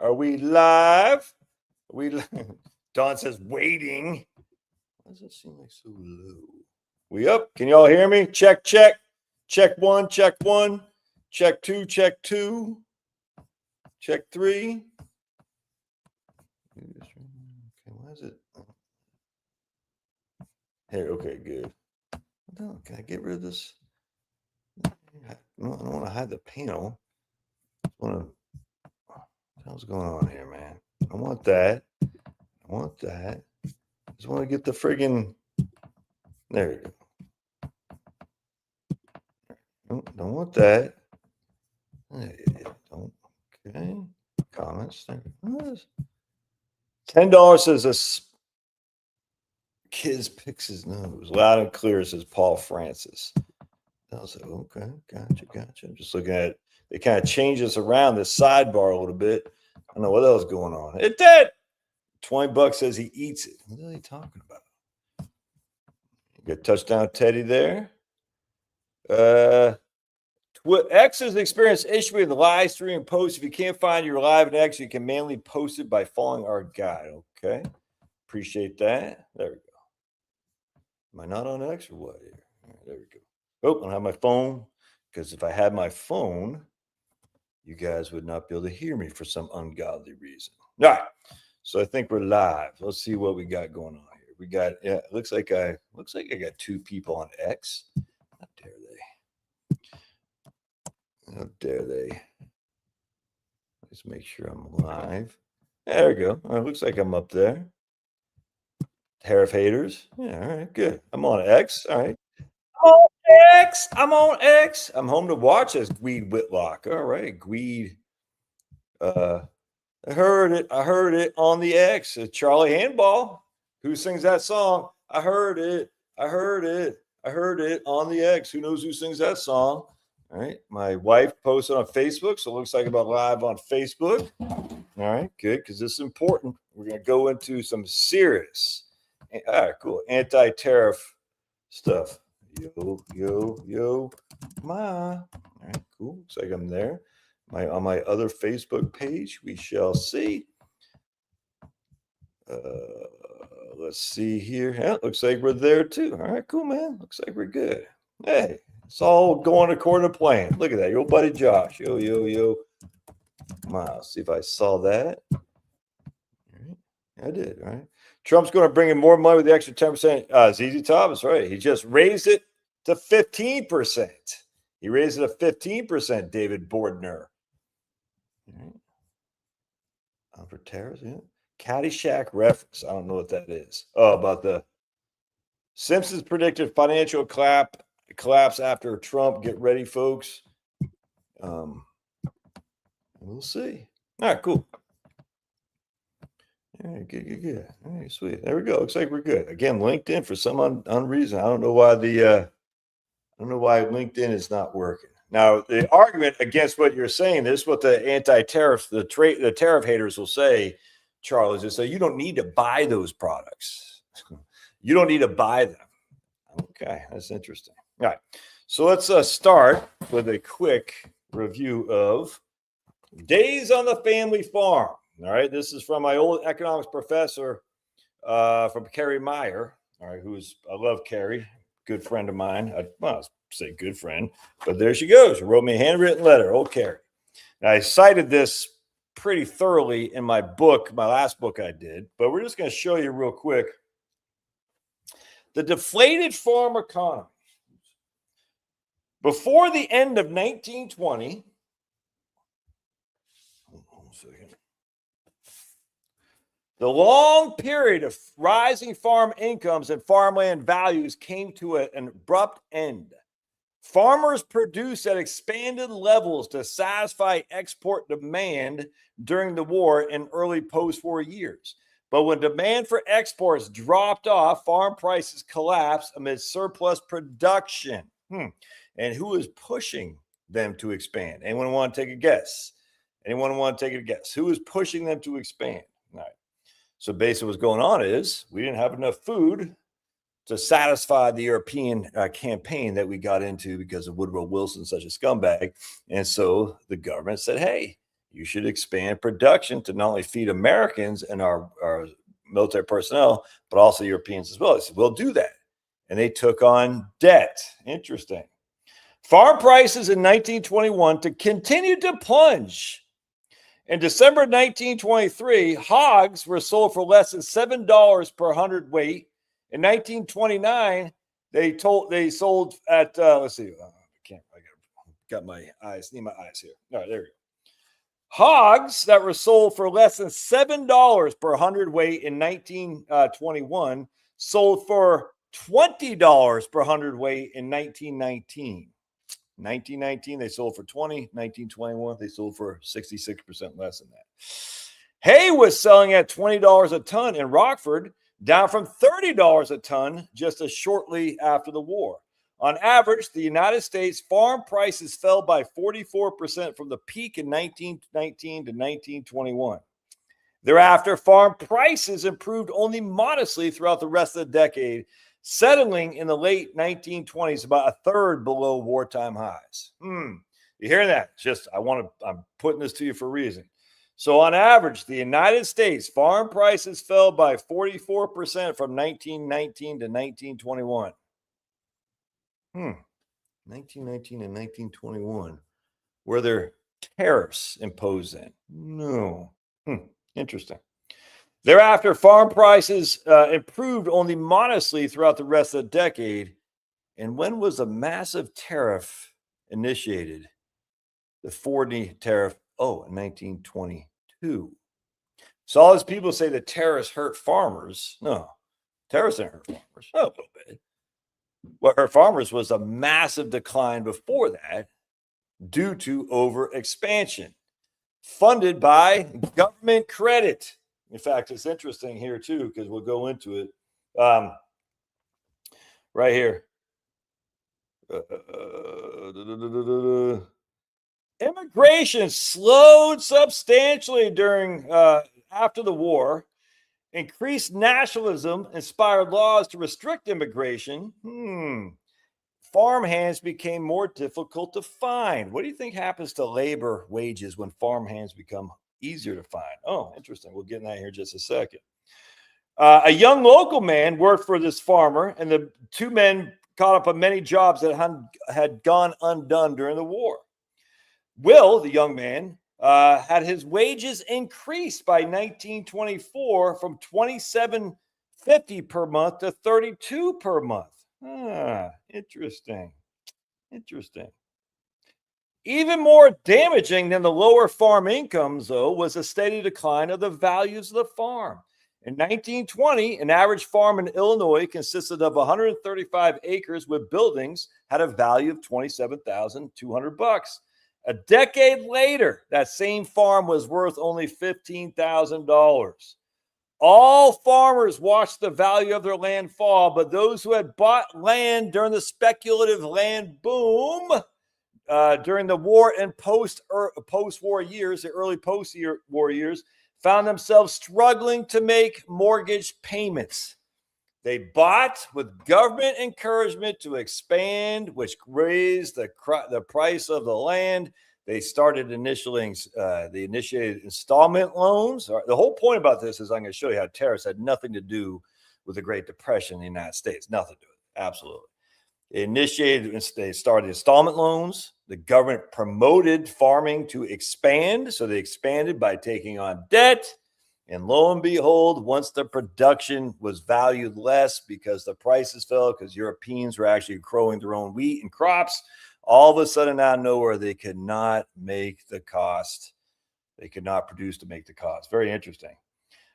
Are we live? Don says waiting. Why does it seem like so low? We up? Can y'all hear me? Check, check. Check one, check one. Check two, check two. Check three. Okay, why is it? Here, okay, good. No, can I get rid of this? I don't want to hide the panel. What the hell's going on here, man? I want that. I want that. Just want to get the friggin'. There you go. Don't want that. Don't. Okay. Comments. $10 says a kid picks his nose. Loud and clear, says Paul Francis. I was like, okay, gotcha. I'm just looking at it. It kind of changes around this sidebar a little bit. I don't know what else is going on. It did. $20 says he eats it. What are they talking about? You got touchdown Teddy there. X has experienced issue with live stream and post. If you can't find your live in X, you can manually post it by following our guide. Okay. Appreciate that. There we go. Am I not on X or what? Right, there we go. Oh, I don't have my phone, because if I had my phone, you guys would not be able to hear me for some ungodly reason. All right. So I think we're live. Let's see what we got going on here. We got, yeah, it looks like I got two people on X. How dare they? How dare they? Let's make sure I'm live. There we go. All right, looks like I'm up there. Tariff-Haters. Yeah, all right, good. I'm on X. All right. I'm on X. I'm home to watch as Gweed Whitlock. All right, Gweed. I heard it on the X. Charlie Handball. Who sings that song? I heard it on the X. Who knows who sings that song? All right. My wife posted on Facebook, so it looks like I'm live on Facebook. All right, good, because this is important. We're going to go into some serious, all right, cool, anti-tariff stuff. Yo, ma. All right, cool. Looks like I'm there. On my other Facebook page, we shall see. Let's see here. Yeah, looks like we're there too. All right, cool, man. Looks like we're good. Hey, it's all going according to plan. Look at that. Your old buddy Josh. Yo. Wow, see if I saw that. All right. I did, all right. Trump's going to bring in more money with the extra 10%. ZZ Top is right. He just raised it to 15%. He raised it to 15%, David Bordner. All right. For tariffs, yeah. Caddyshack reference. I don't know what that is. Oh, about the Simpsons predicted financial collapse after Trump. Get ready, folks. We'll see. All right, cool. All right, good. All right, sweet. There we go. Looks like we're good. Again, LinkedIn for some reason. I don't know why LinkedIn is not working. Now, the argument against what you're saying, this is what the anti-tariffs, the tariff haters will say, Charles, is say you don't need to buy those products. You don't need to buy them. Okay, that's interesting. All right, so let's start with a quick review of Days on the Family Farm. All right, this is from my old economics professor from Carrie Meyer. All right, I love Carrie, good friend of mine. I'll say good friend, but there she goes. She wrote me a handwritten letter. Oh, Carrie. Now, I cited this pretty thoroughly in my book, my last book I did, but we're just going to show you real quick the deflated farm economy. Before the end of 1920, the long period of rising farm incomes and farmland values came to an abrupt end. Farmers produced at expanded levels to satisfy export demand during the war and early post-war years. But when demand for exports dropped off, farm prices collapsed amid surplus production. And who is pushing them to expand? Anyone want to take a guess? Who is pushing them to expand? All right. So basically what's going on is we didn't have enough food to satisfy the European campaign that we got into because of Woodrow Wilson, such a scumbag. And so the government said, hey, you should expand production to not only feed Americans and our military personnel, but also Europeans as well. They said, we'll do that. And they took on debt. Interesting. Farm prices in 1921 to continue to plunge. In December 1923, hogs were sold for less than $7 per hundredweight. In 1929, they sold at let's see, I got my eyes, need my eyes here. All right, there we go. Hogs that were sold for less than $7 per hundredweight in 1921 sold for $20 per hundredweight in 1919. 1919, they sold for 20. 1921, they sold for 66% less than that. Hay was selling at $20 a ton in Rockford, down from $30 a ton just as shortly after the war. On average, the United States farm prices fell by 44% from the peak in 1919 to 1921. Thereafter, farm prices improved only modestly throughout the rest of the decade, settling in the late 1920s about a third below wartime highs. You hearing that? I'm putting this to you for a reason. So on average, the United States farm prices fell by 44% from 1919 to 1921. 1919 and 1921. Were there tariffs imposed then? No. Interesting. Thereafter, farm prices improved only modestly throughout the rest of the decade. And when was a massive tariff initiated? The 40 tariff, in 1922. So all these people say the tariffs hurt farmers. No, tariffs didn't hurt farmers. A little bit. What hurt farmers was a massive decline before that due to overexpansion, funded by government credit. In fact, it's interesting here too, because we'll go into it right here. Immigration slowed substantially during after the war. Increased nationalism inspired laws to restrict immigration. Farmhands became more difficult to find. What do you think happens to labor wages when farmhands become easier to find? Oh, interesting. We'll get in that here in just a second. A young local man worked for this farmer, and the two men caught up on many jobs that had gone undone during the war. Will, the young man, had his wages increased by 1924 from $27.50 per month to $32 per month. Interesting. Even more damaging than the lower farm incomes, though, was a steady decline of the values of the farm. In 1920, an average farm in Illinois consisted of 135 acres with buildings had a value of $27,200. A decade later, that same farm was worth only $15,000. All farmers watched the value of their land fall, but those who had bought land during the speculative land boom during the war and post-war years, the early post-war years, found themselves struggling to make mortgage payments. They bought with government encouragement to expand, which raised the price of the land. They initiated installment loans. The whole point about this is I'm going to show you how tariffs had nothing to do with the Great Depression in the United States. Nothing to do with it. Absolutely. They started installment loans. The government promoted farming to expand. So they expanded by taking on debt. And lo and behold, once the production was valued less because the prices fell, because Europeans were actually growing their own wheat and crops, all of a sudden out of nowhere, they could not make the cost. They could not produce to make the cost. Very interesting.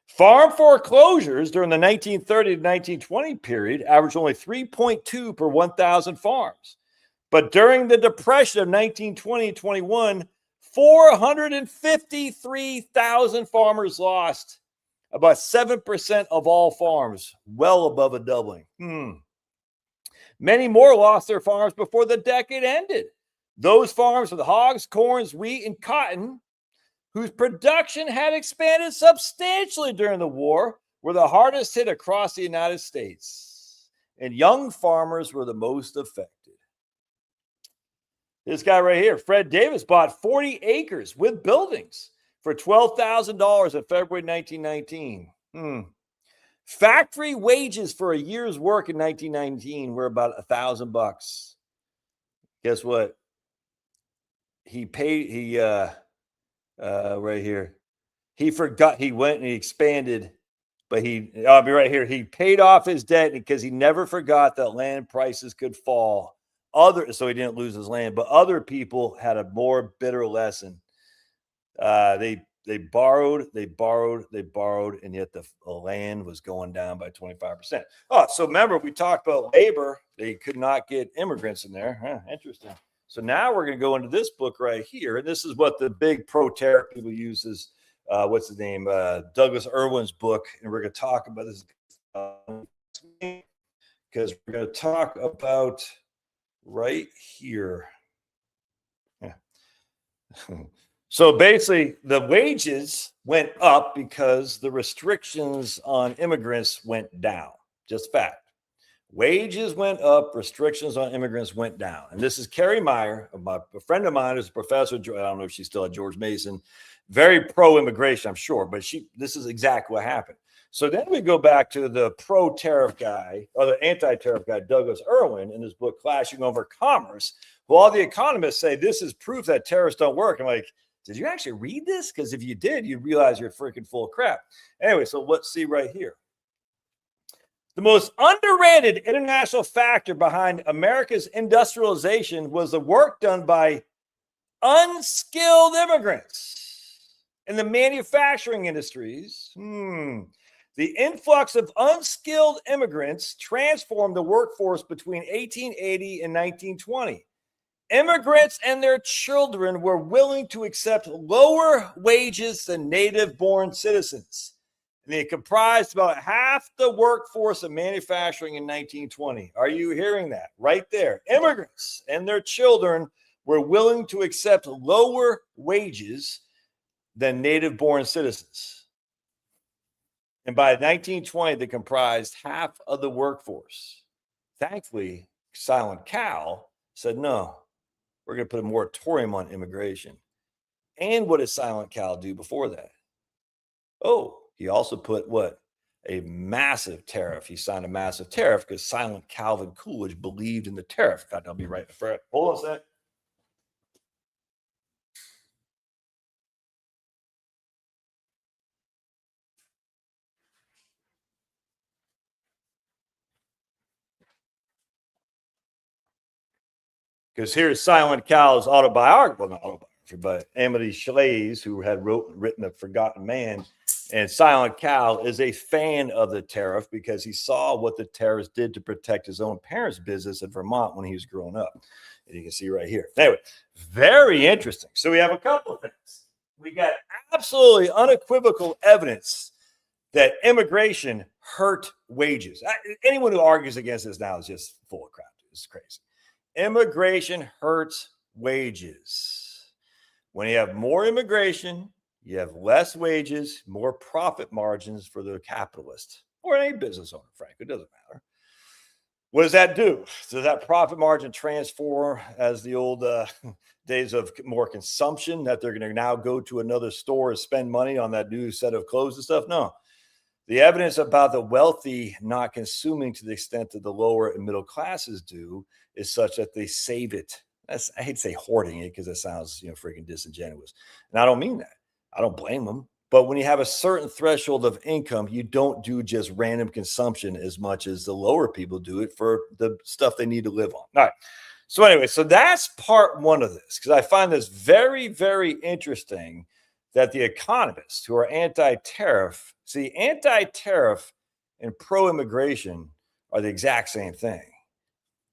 Farm foreclosures during the 1930 to 1920 period averaged only 3.2 per 1,000 farms. But during the Depression of 1920 and 21, 453,000 farmers lost, about 7% of all farms, well above a doubling. Many more lost their farms before the decade ended. Those farms with hogs, corns, wheat, and cotton, whose production had expanded substantially during the war, were the hardest hit across the United States. And young farmers were the most affected. This guy right here, Fred Davis, bought 40 acres with buildings for $12,000 in February 1919. Factory wages for a year's work in 1919 were about $1,000. Guess what? He paid. Right here. He forgot. He went and he expanded, but I'll be right here. He paid off his debt because he never forgot that land prices could fall. So he didn't lose his land, but other people had a more bitter lesson. They borrowed, and yet the land was going down by 25%. Oh, so remember we talked about labor. They could not get immigrants in there. Interesting. So now we're going to go into this book right here, and this is what the big pro-tariff people use is, what's his name? Douglas Irwin's book, and we're going to talk about this because we're going to talk about right here. Yeah. So basically, the wages went up because the restrictions on immigrants went down. Just fact. Wages went up, restrictions on immigrants went down. And this is Carrie Meyer, a friend of mine who's a professor. I don't know if she's still at George Mason. Very pro-immigration, I'm sure, but this is exactly what happened. So then we go back to the pro-tariff guy, or the anti-tariff guy, Douglas Irwin, in his book, Clashing Over Commerce. Well, all the economists say this is proof that tariffs don't work. I'm like, did you actually read this? Because if you did, you'd realize you're freaking full of crap. Anyway, so let's see right here. The most underrated international factor behind America's industrialization was the work done by unskilled immigrants in the manufacturing industries. The influx of unskilled immigrants transformed the workforce between 1880 and 1920. Immigrants and their children were willing to accept lower wages than native-born citizens. And they comprised about half the workforce of manufacturing in 1920. Are you hearing that? Right there. Immigrants and their children were willing to accept lower wages than native-born citizens. And by 1920, they comprised half of the workforce. Thankfully, Silent Cal said, no, we're going to put a moratorium on immigration. And what did Silent Cal do before that? Oh, he also put what? A massive tariff. He signed a massive tariff because Silent Calvin Coolidge believed in the tariff. In fact, I'll be right back. Hold on a sec. Because here's Silent Cal's autobiography, well, not autobiography, but Amity Shlaes, who had written The Forgotten Man. And Silent Cal is a fan of the tariff because he saw what the tariffs did to protect his own parents' business in Vermont when he was growing up. And you can see right here. Anyway, very interesting. So we have a couple of things. We got absolutely unequivocal evidence that immigration hurt wages. Anyone who argues against this now is just full of crap. It's crazy. Immigration hurts wages. When you have more immigration, you have less wages, more profit margins for the capitalist or any business owner, frankly. It doesn't matter. What does that do? Does that profit margin transform as the old days of more consumption, that they're going to now go to another store and spend money on that new set of clothes and stuff? No. The evidence about the wealthy not consuming to the extent that the lower and middle classes do is such that they save it. I hate to say hoarding it because it sounds, freaking disingenuous. And I don't mean that. I don't blame them. But when you have a certain threshold of income, you don't do just random consumption as much as the lower people do it for the stuff they need to live on. All right. So anyway, so that's part one of this, because I find this very, very interesting that the economists who are anti-tariff, see, anti-tariff and pro-immigration are the exact same thing.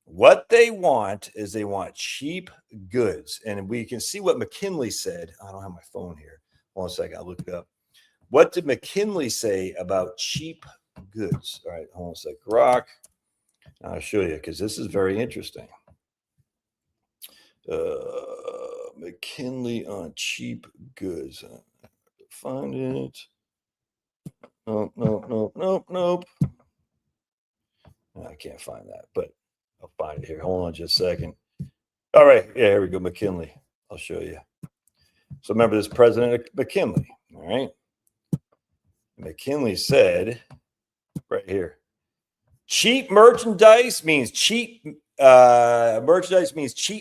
What they want is they want cheap goods. And we can see what McKinley said. I don't have my phone here. Hold on a second. I'll look it up. What did McKinley say about cheap goods? All right. Hold on a second. Rock. I'll show you because this is very interesting. McKinley on cheap goods. Find it. Nope. I can't find that, but I'll find it here. Hold on just a second. All right. Yeah, here we go. McKinley. I'll show you. So remember this President McKinley. All right. McKinley said right here, cheap merchandise means cheap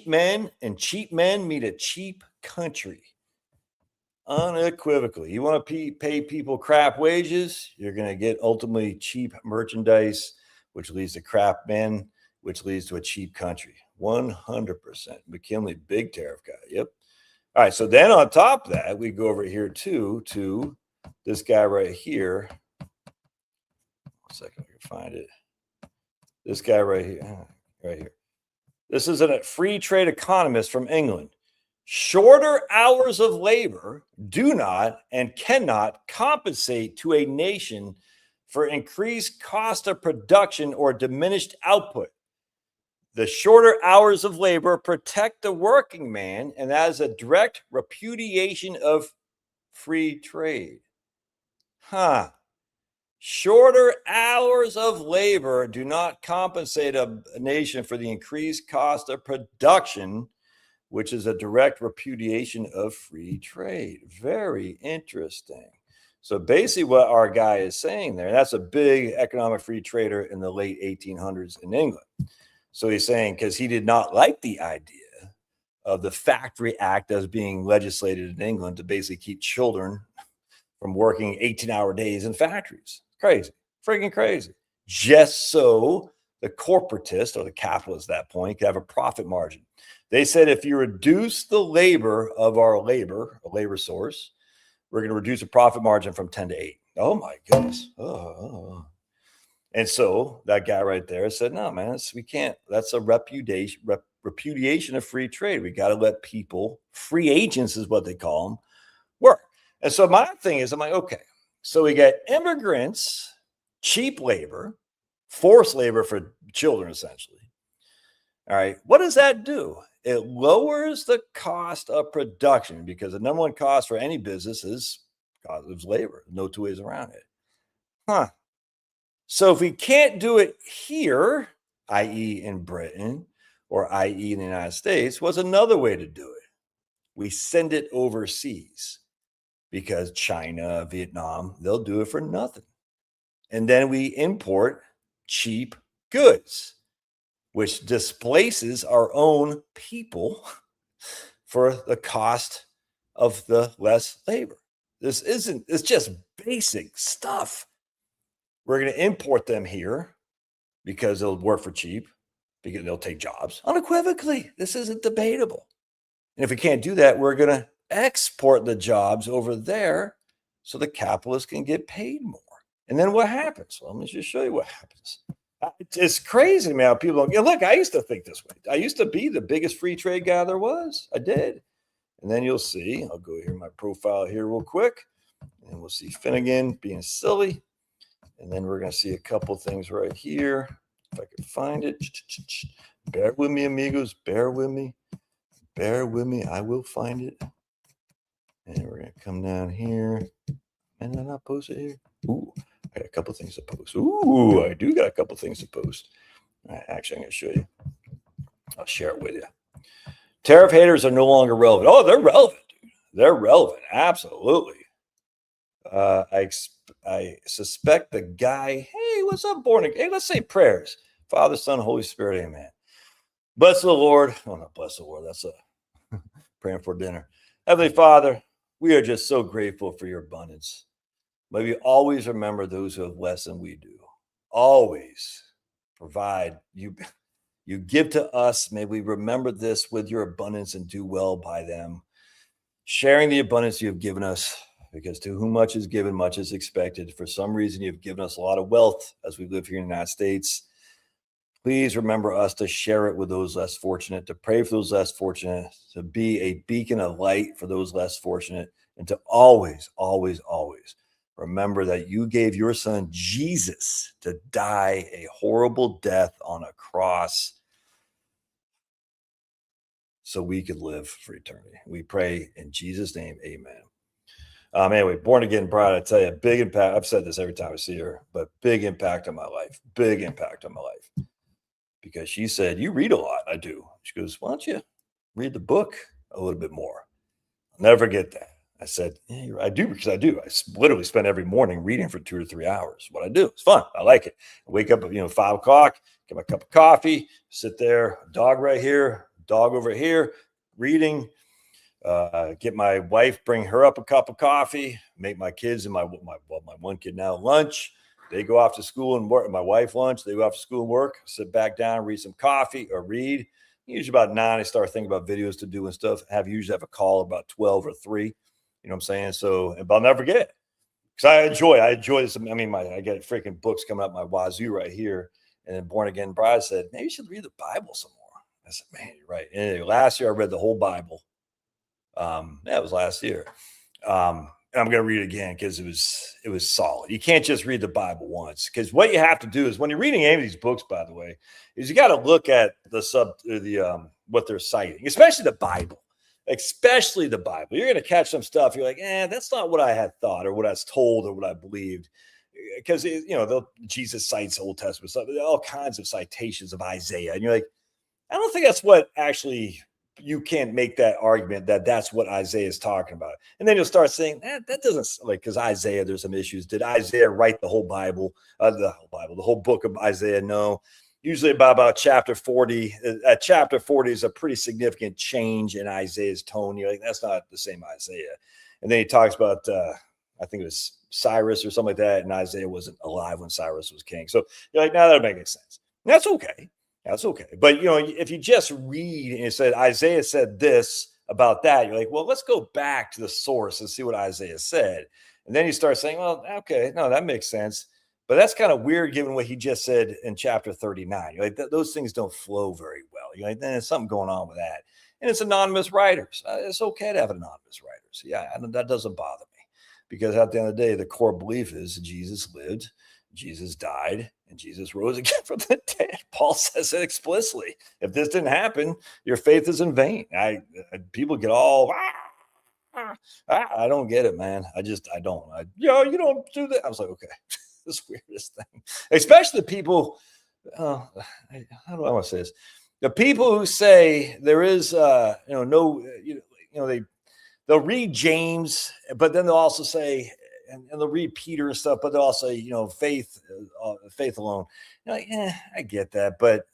men, and cheap men mean a cheap country. Unequivocally. You want to pay people crap wages, you're going to get ultimately cheap merchandise, which leads to crap men, which leads to a cheap country. 100%. McKinley, big tariff guy. Yep. All right. So then on top of that, we go over here to this guy right here. 1 second, I can find it. This guy right here. This is a free trade economist from England. Shorter hours of labor do not and cannot compensate to a nation for increased cost of production or diminished output. The shorter hours of labor protect the working man, and that is a direct repudiation of free trade. Shorter hours of labor do not compensate a nation for the increased cost of production, which is a direct repudiation of free trade. Very interesting. So basically what our guy is saying there, that's a big economic free trader in the late 1800s in England. So he's saying, because he did not like the idea of the Factory Act as being legislated in England to basically keep children from working 18-hour days in factories. Crazy, freaking crazy. Just so the corporatist or the capitalist at that point could have a profit margin. They said if you reduce the labor of our labor source, we're going to reduce the profit margin from 10 to 8. Oh my goodness. And so that guy right there said, no, man, we can't. That's a repudiation of free trade. We got to let people, free agents is what they call them, work. And so my thing is, I'm like, okay, so we got immigrants, cheap labor, forced labor for children, essentially. All right. What does that do? It lowers the cost of production because the number one cost for any business is labor. No two ways around it. So if we can't do it here, i.e. in Britain or i.e. in the United States, what's another way to do it? We send it overseas because China, Vietnam, they'll do it for nothing. And then we import cheap goods, which displaces our own people for the cost of the less labor. It's just basic stuff. We're going to import them here because they'll work for cheap, because they'll take jobs. Unequivocally, this isn't debatable. And if we can't do that, we're going to export the jobs over there so the capitalists can get paid more. And then what happens? Well, let me just show you what happens. It's crazy, man. How people look, I used to think this way. I used to be the biggest free trade guy there was. I did. And then you'll see, I'll go here, my profile here real quick. And we'll see Finnegan being silly. And then we're going to see a couple things right here. If I can find it. Bear with me, amigos. Bear with me. Bear with me. I will find it. And we're going to come down here. And then I'll post it here. Ooh, I got a couple things to post. Ooh, I do got a couple things to post. All right, actually, I'm going to show you. I'll share it with you. Tariff haters are no longer relevant. Oh, they're relevant, dude. They're relevant. Absolutely. I suspect the guy, hey, what's up, born again? Hey, let's say prayers. Father, Son, Holy Spirit, amen. Bless the Lord. Oh, not bless the Lord. That's a praying for dinner. Heavenly Father, we are just so grateful for your abundance. May we always remember those who have less than we do. Always provide. You give to us. May we remember this with your abundance and do well by them. Sharing the abundance you have given us, because to whom much is given, much is expected. For some reason, you've given us a lot of wealth as we live here in the United States. Please remember us to share it with those less fortunate, to pray for those less fortunate, to be a beacon of light for those less fortunate, and to always, always, always remember that you gave your son Jesus to die a horrible death on a cross so we could live for eternity. We pray in Jesus' name, amen. Anyway, born again bride, I tell you, big impact. I've said this every time I see her, but big impact on my life. Big impact on my life. Because she said, you read a lot. I do. She goes, why don't you read the book a little bit more. I'll never forget that. I said, yeah, I do, because I do. I literally spend every morning reading for 2 or 3 hours. What I do, it's fun. I like it. I wake up at 5 o'clock, get my cup of coffee, sit there, dog right here, dog over here, reading. Get my wife, bring her up a cup of coffee, make my kids and my one kid now lunch. They go off to school and work. My wife lunch. They go off to school and work. Sit back down, read some coffee or read. Usually about 9, I start thinking about videos to do and stuff. Usually have a call about 12 or 3. You know what I'm saying? So, but I'll never forget it, because I enjoy this. I mean, I get freaking books coming out my wazoo right here. And then Born Again Bride said, maybe you should read the Bible some more. I said, man, you're right. And anyway, last year I read the whole Bible. That was last year. And I'm going to read it again because it was solid. You can't just read the Bible once, because what you have to do is, when you're reading any of these books, by the way, is you got to look at what they're citing, especially the Bible. Especially the Bible. You're going to catch some stuff. You're like, that's not what I had thought or what I was told or what I believed. Because, Jesus cites Old Testament stuff, all kinds of citations of Isaiah. And you're like, I don't think that's what actually, you can't make that argument that that's what Isaiah is talking about. And then you'll start saying that doesn't, like, because Isaiah, there's some issues. Did Isaiah write the whole Bible, the whole book of Isaiah? No. Usually about chapter 40. Chapter 40 is a pretty significant change in Isaiah's tone. You're like, that's not the same Isaiah. And then he talks about, I think it was Cyrus or something like that. And Isaiah wasn't alive when Cyrus was king. So you're like, now that makes sense. And that's okay. That's okay. But, if you just read and it said Isaiah said this about that, you're like, well, let's go back to the source and see what Isaiah said. And then you start saying, well, okay, no, that makes sense. But that's kind of weird given what he just said in chapter 39. You're like, those things don't flow very well. You're like, there's something going on with that. And it's anonymous writers. It's okay to have anonymous writers. Yeah, that doesn't bother me, because at the end of the day, the core belief is Jesus lived, Jesus died, and Jesus rose again from the dead. Paul says it explicitly. If this didn't happen, your faith is in vain. People get all, I don't get it, man. I don't. You don't do that. I was like, okay, this weirdest thing. Especially the people, how do I want to say this? The people who say there is, they'll read James, but then they'll also say, and they'll read Peter and stuff, but they'll also say, faith alone. You're like, I get that, but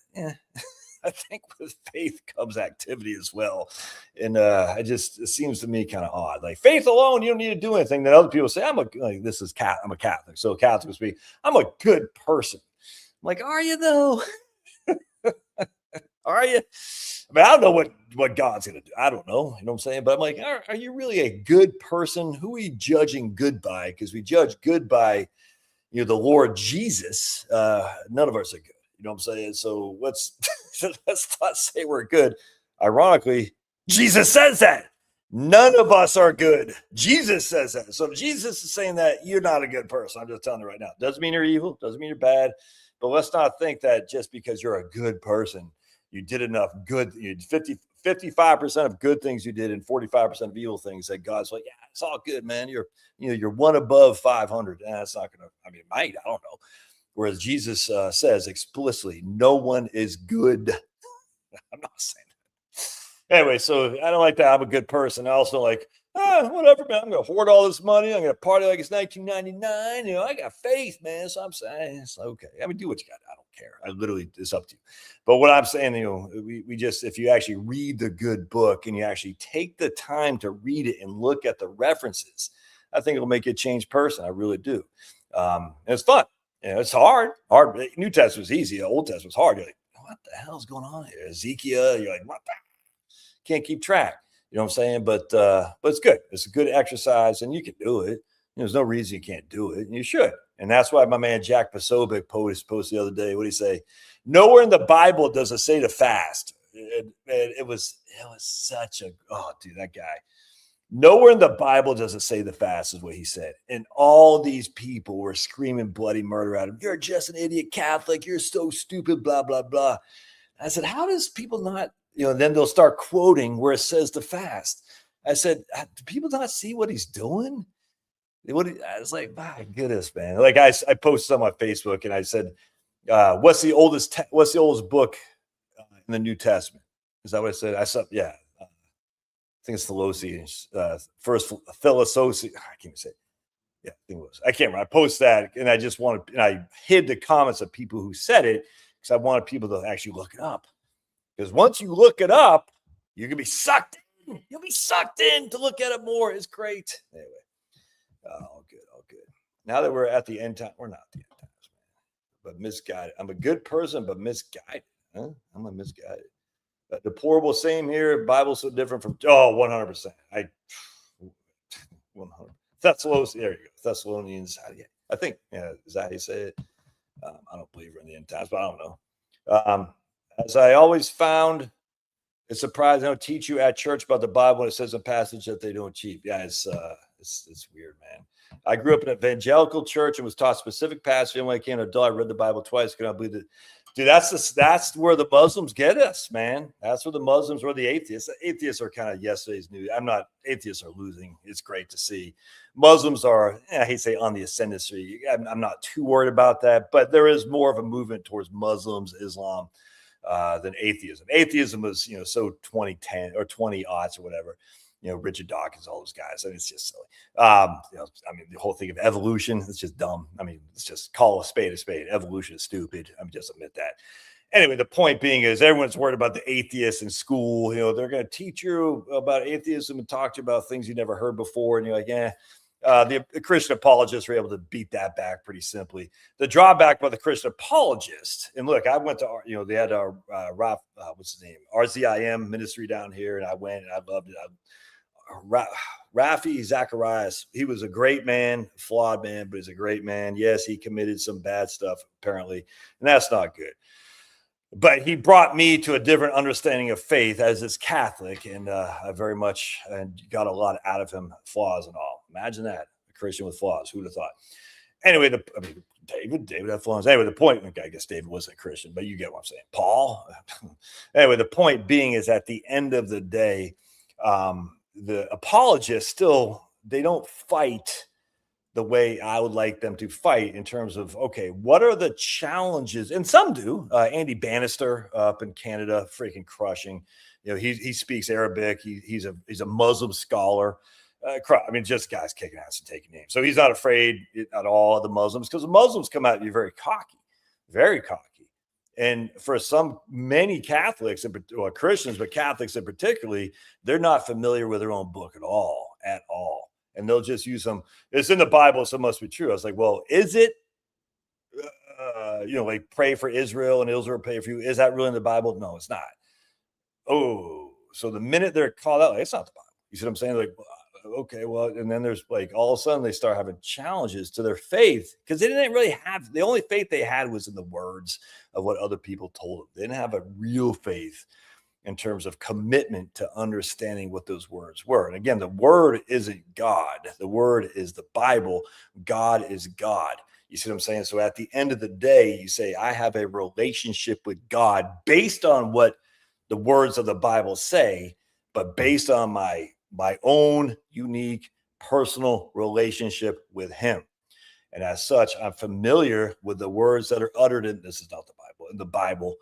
I think with faith comes activity as well. And it seems to me kind of odd. Like, faith alone, you don't need to do anything. Then other people say, I'm a Catholic. So Catholics will speak, I'm a good person. I'm like, are you though? Are you? I mean, I don't know what God's going to do. I don't know. You know what I'm saying? But I'm like, are you really a good person? Who are you judging good by? Because we judge good by, the Lord Jesus. None of us are good. You know what I'm saying? So let's not say we're good. Ironically, Jesus says that. None of us are good. Jesus says that. So if Jesus is saying that, you're not a good person. I'm just telling you right now. Doesn't mean you're evil. Doesn't mean you're bad. But let's not think that just because you're a good person, you did enough good. You did 55% of good things you did and 45% of evil things, that God's like, yeah, it's all good, man. You're one above 500. That's not going to, I mean, it might, I don't know. Whereas Jesus says explicitly, no one is good. I'm not saying that. Anyway, so I don't like that. I'm a good person. I also like, whatever, man. I'm going to hoard all this money. I'm going to party like it's 1999. I got faith, man. So I'm saying it's okay. I mean, do what you got. I don't care. I literally, it's up to you. But what I'm saying, we just, if you actually read the good book and you actually take the time to read it and look at the references, I think it'll make you a changed person. I really do. And it's fun. It's hard. New Testament's easy. Old Testament's hard. You're like, what the hell's going on here? Ezekiel, you're like, what the? Can't keep track. You know what I'm saying? But it's good. It's a good exercise, and you can do it. There's no reason you can't do it, and you should. And that's why my man Jack Posobiec posted the other day. What did he say? Nowhere in the Bible does it say to fast. It was such a, dude, that guy. Nowhere in the Bible does it say the fast, is what he said. And all these people were screaming bloody murder at him. You're just an idiot Catholic. You're so stupid, blah, blah, blah. I said, how does people not, then they'll start quoting where it says to fast. I said, do people not see what he's doing? I was like, my goodness, man. Like I posted on my Facebook and I said, what's the oldest book in the New Testament? Is that what I said? I said, yeah. think it's Thessalonians, first Thessalonians. I can't even say it. Yeah, I think it was. I can't remember. I posted that, and I just wanted, and I hid the comments of people who said it because I wanted people to actually look it up. Because once you look it up, you can be sucked in. You'll be sucked in to look at it more. It's great. Anyway, all good, all good. Now that we're at the end time, we're not at the end times, man. But misguided. I'm a good person, but misguided. Huh? I'm a misguided. Deplorable, same here. Bible's so different from 100%. 100. Thessalonians, there you go. Thessalonians. I think, is that how you say it? I don't believe we're in the end times, but I don't know. As I always found, it's surprising. They don't teach you at church about the Bible when it says a passage that they don't teach. Yeah, it's weird, man. I grew up in an evangelical church and was taught specific passages. And when I came to adult, I read the Bible twice. Could not believe it. Dude, that's where the Muslims get us, man. That's where the Muslims or the atheists. The atheists are kind of yesterday's news. Atheists are losing. It's great to see. Muslims are, I hate to say on the ascendancy. I'm not too worried about that, but there is more of a movement towards Muslims, Islam, than atheism. Atheism was, so 2010 or 20 aughts or whatever. Richard Dawkins, all those guys. I mean, it's just silly. The whole thing of evolution, it's just dumb. I mean, let's just call a spade a spade. Evolution is stupid. Just admit that. Anyway, the point being is everyone's worried about the atheists in school. They're going to teach you about atheism and talk to you about things you never heard before. And you're like, yeah. The Christian apologists were able to beat that back pretty simply. The drawback by the Christian apologist, and look, I went to, they had our what's his name, RZIM ministry down here, and I went and I loved it. Rafi Zacharias, he was a great man, flawed man, but he's a great man. Yes, he committed some bad stuff apparently, and that's not good. But he brought me to a different understanding of faith as his Catholic, and I very much got a lot out of him, flaws and all. Imagine that, a Christian with flaws. Who'd have thought? Anyway, David had flaws. Anyway, the point, I guess David wasn't a Christian, but you get what I'm saying. Paul. Anyway, the point being is at the end of the day, the apologists still, they don't fight the way I would like them to fight in terms of, okay, what are the challenges? And some do. Andy Bannister up in Canada, freaking crushing. He speaks Arabic. He's a Muslim scholar. Just guys kicking ass and taking names. So he's not afraid at all of the Muslims, because the Muslims come out, you're very cocky, very cocky. And for many Catholics, or Christians, but Catholics in particularly, they're not familiar with their own book at all. And they'll just use them. It's in the Bible, so it must be true. I was like, well, is it, like pray for Israel and Israel pray for you? Is that really in the Bible? No, it's not. Oh, so the minute they're called out, like, it's not the Bible. You see what I'm saying? Like, okay, well, and then there's like all of a sudden they start having challenges to their faith, because they didn't really have, the only faith they had was in the words of what other people told them. They didn't have a real faith in terms of commitment to understanding what those words were. And again, the word isn't God. The word is the Bible. God is God. You see what I'm saying? So at the end of the day, you say, I have a relationship with God based on what the words of the Bible say, but based on my own unique personal relationship with him. And as such, I'm familiar with the words that are uttered in, this is not the Bible, in the Bible,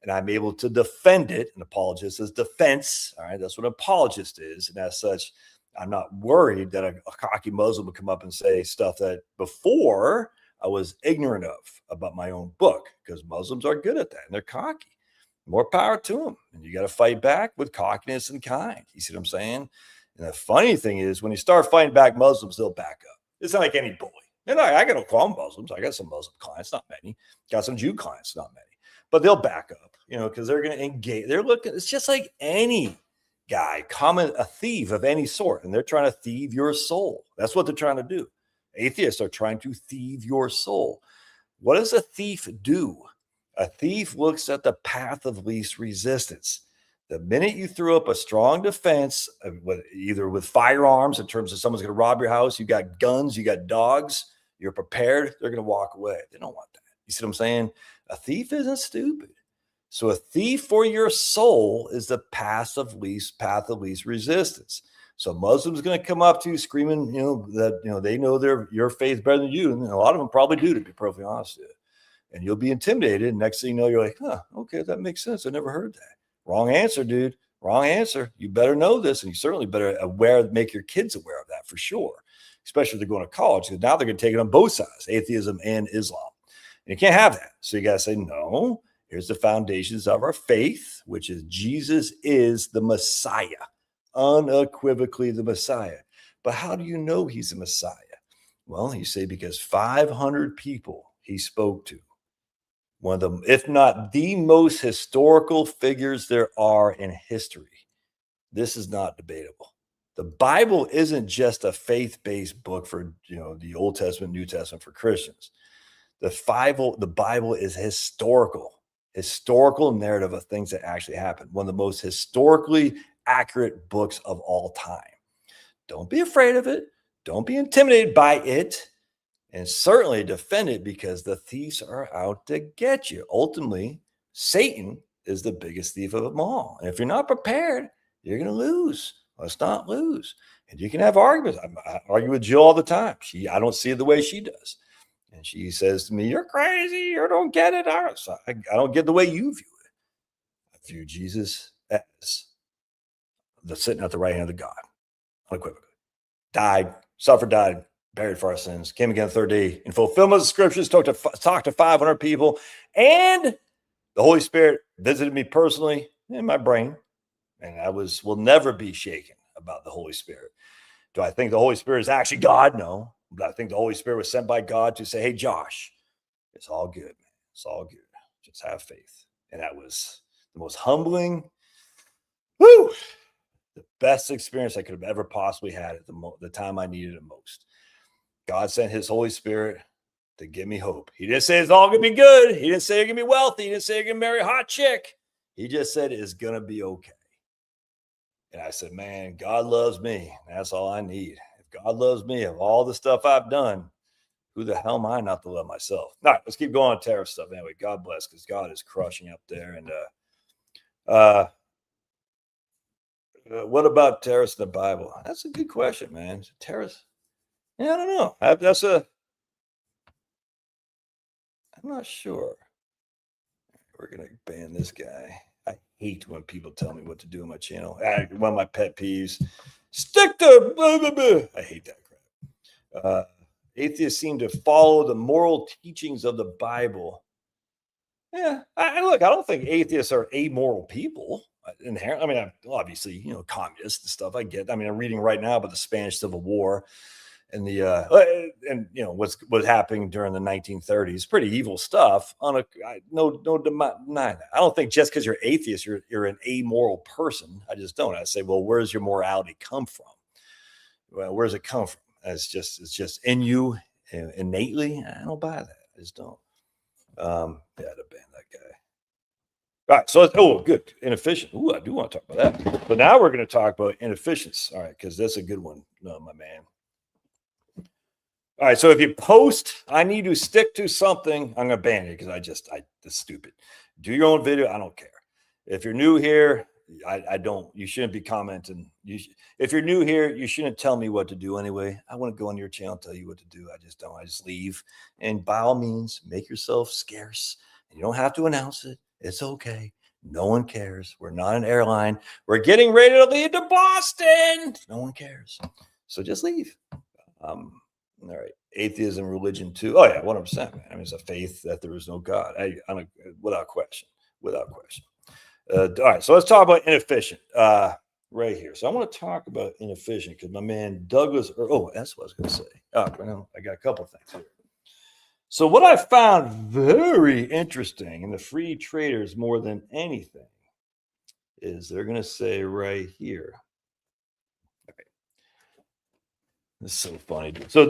and I'm able to defend it. An apologist is defense. All right. That's what an apologist is. And as such, I'm not worried that a cocky Muslim would come up and say stuff that before I was ignorant of about my own book, because Muslims are good at that and they're cocky. More power to them. And you got to fight back with cockiness and kind. You see what I'm saying? And the funny thing is, when you start fighting back Muslims, they'll back up. It's not like any bully. And I got no call them Muslims. I got some Muslim clients, not many. Got some Jew clients, not many. But they'll back up, because they're going to engage. They're looking, it's just like any guy, a thief of any sort, and they're trying to thieve your soul. That's what they're trying to do. Atheists are trying to thieve your soul. What does a thief do? A thief looks at the path of least resistance. The minute you throw up a strong defense, either with firearms in terms of someone's going to rob your house, you got guns, you got dogs, you're prepared, they're going to walk away. They don't want that. You see what I'm saying? A thief isn't stupid. So a thief for your soul is the path of least resistance. So Muslims going to come up to you screaming, that they know your faith better than you, and a lot of them probably do, to be perfectly honest with you. And you'll be intimidated. And next thing you know, you're like, okay, that makes sense. I never heard that. Wrong answer, dude. Wrong answer. You better know this, and you certainly better make your kids aware of that for sure, especially if they're going to college, because now they're going to take it on both sides, atheism and Islam. And you can't have that. So you got to say, no, here's the foundations of our faith, which is Jesus is the Messiah, unequivocally the Messiah. But how do you know he's the Messiah? Well, you say because 500 people he spoke to, one of them, if not the most historical figures there are in history. This is not debatable. The Bible isn't just a faith-based book for, the Old Testament, New Testament for Christians. The Bible is historical narrative of things that actually happened. One of the most historically accurate books of all time. Don't be afraid of it. Don't be intimidated by it. And certainly defend it, because the thieves are out to get you. Ultimately, Satan is the biggest thief of them all. And if you're not prepared, you're going to lose. Let's not lose. And you can have arguments. I argue with Jill all the time. I don't see it the way she does. And she says to me, you're crazy. You don't get it. I don't get the way you view it. I view Jesus as sitting at the right hand of God, unequivocally. Died, suffered, died, buried for our sins, came again the third day in fulfillment of the scriptures, talked to 500 people, and the Holy Spirit visited me personally in my brain, and will never be shaken about the Holy Spirit. Do I think the Holy Spirit is actually God? No. But I think the Holy Spirit was sent by God to say, hey, Josh, it's all good, man. It's all good. Just have faith. And that was the most humbling, the best experience I could have ever possibly had at the time I needed it most. God sent his Holy Spirit to give me hope. He didn't say it's all going to be good. He didn't say you're going to be wealthy. He didn't say you're going to marry a hot chick. He just said it's going to be okay. And I said, man, God loves me. That's all I need. If God loves me, of all the stuff I've done, who the hell am I not to love myself? All right, let's keep going on tariff stuff. Anyway, God bless, because God is crushing up there. And what about tariffs in the Bible? That's a good question, man. Tariffs? Yeah, I don't know. I'm not sure. We're going to ban this guy. I hate when people tell me what to do on my channel. One of my pet peeves. Stick to blah, blah, blah. I hate that crap. Atheists seem to follow the moral teachings of the Bible. Yeah, I don't think atheists are amoral people. Inherently, obviously, communists and stuff. I get. I'm reading right now about the Spanish Civil War and what's happening during the 1930s. Pretty evil stuff. No deny that. I don't think just because you're atheist, you're an amoral person. I just don't. I say, well, where's your morality come from? Well, where's it come from? It's just in you innately. I don't buy that. I just don't. To ban that guy. All right, so good. Inefficient. I do want to talk about that. But now we're going to talk about inefficiency. All right, because that's a good one, my man. All right, so if you post, I need to stick to something, I'm going to ban it because that's stupid. Do your own video. I don't care. If you're new here, you shouldn't be commenting. If you're new here, you shouldn't tell me what to do anyway. I want to go on your channel and tell you what to do. I just don't. I just leave. And by all means, make yourself scarce. You don't have to announce it. It's okay. No one cares. We're not an airline. We're getting ready to leave to Boston. No one cares. So just leave. All right. Atheism, religion too. Oh yeah, 100%, man. It's a faith that there is no God. Without question. Without question. All right, so let's talk about inefficient right here. So I want to talk about inefficient because my man Douglas. That's what I was going to say. I got a couple of things here. So what I found very interesting in the free traders more than anything is they're going to say right here. This is so funny, dude. So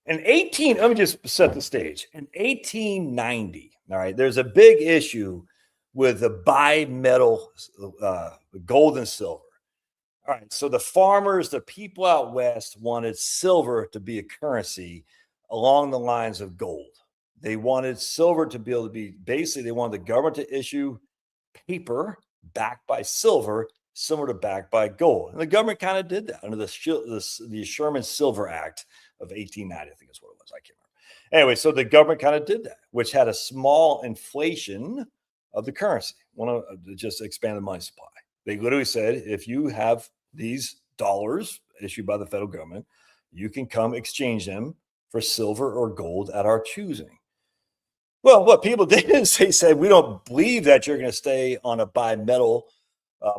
in let me just set the stage. In 1890, all right, there's a big issue with the bimetal gold and silver. All right, so the farmers, the people out west wanted silver to be a currency along the lines of gold. They wanted silver to be able to be, basically, they wanted the government to issue paper backed by silver, similar to backed by gold. And the government kind of did that under the Sherman Silver Act of 1890, I think is what it was. I can't remember. Anyway, so the government kind of did that, which had a small inflation of the currency. Want to just expand the money supply. They literally said, if you have these dollars issued by the federal government, you can come exchange them for silver or gold at our choosing. Well, what people did is they said, we don't believe that you're going to stay on a bimetal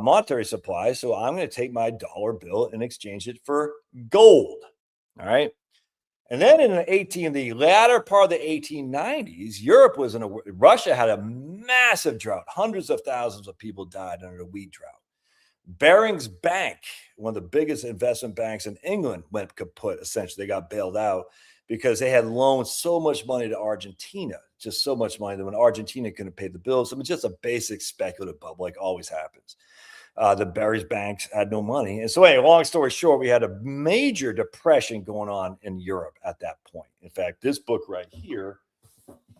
monetary supply. So I'm going to take my dollar bill and exchange it for gold. All right. And then in the latter part of the 1890s, Europe was Russia had a massive drought. Hundreds of thousands of people died under the wheat drought. Barings Bank, one of the biggest investment banks in England, went kaput. Essentially, they got bailed out because they had loaned so much money to Argentina, just so much money that when Argentina couldn't pay the bills, it was just a basic speculative bubble, like always happens. The Barings banks had no money. And so anyway, long story short, we had a major depression going on in Europe at that point. In fact, this book right here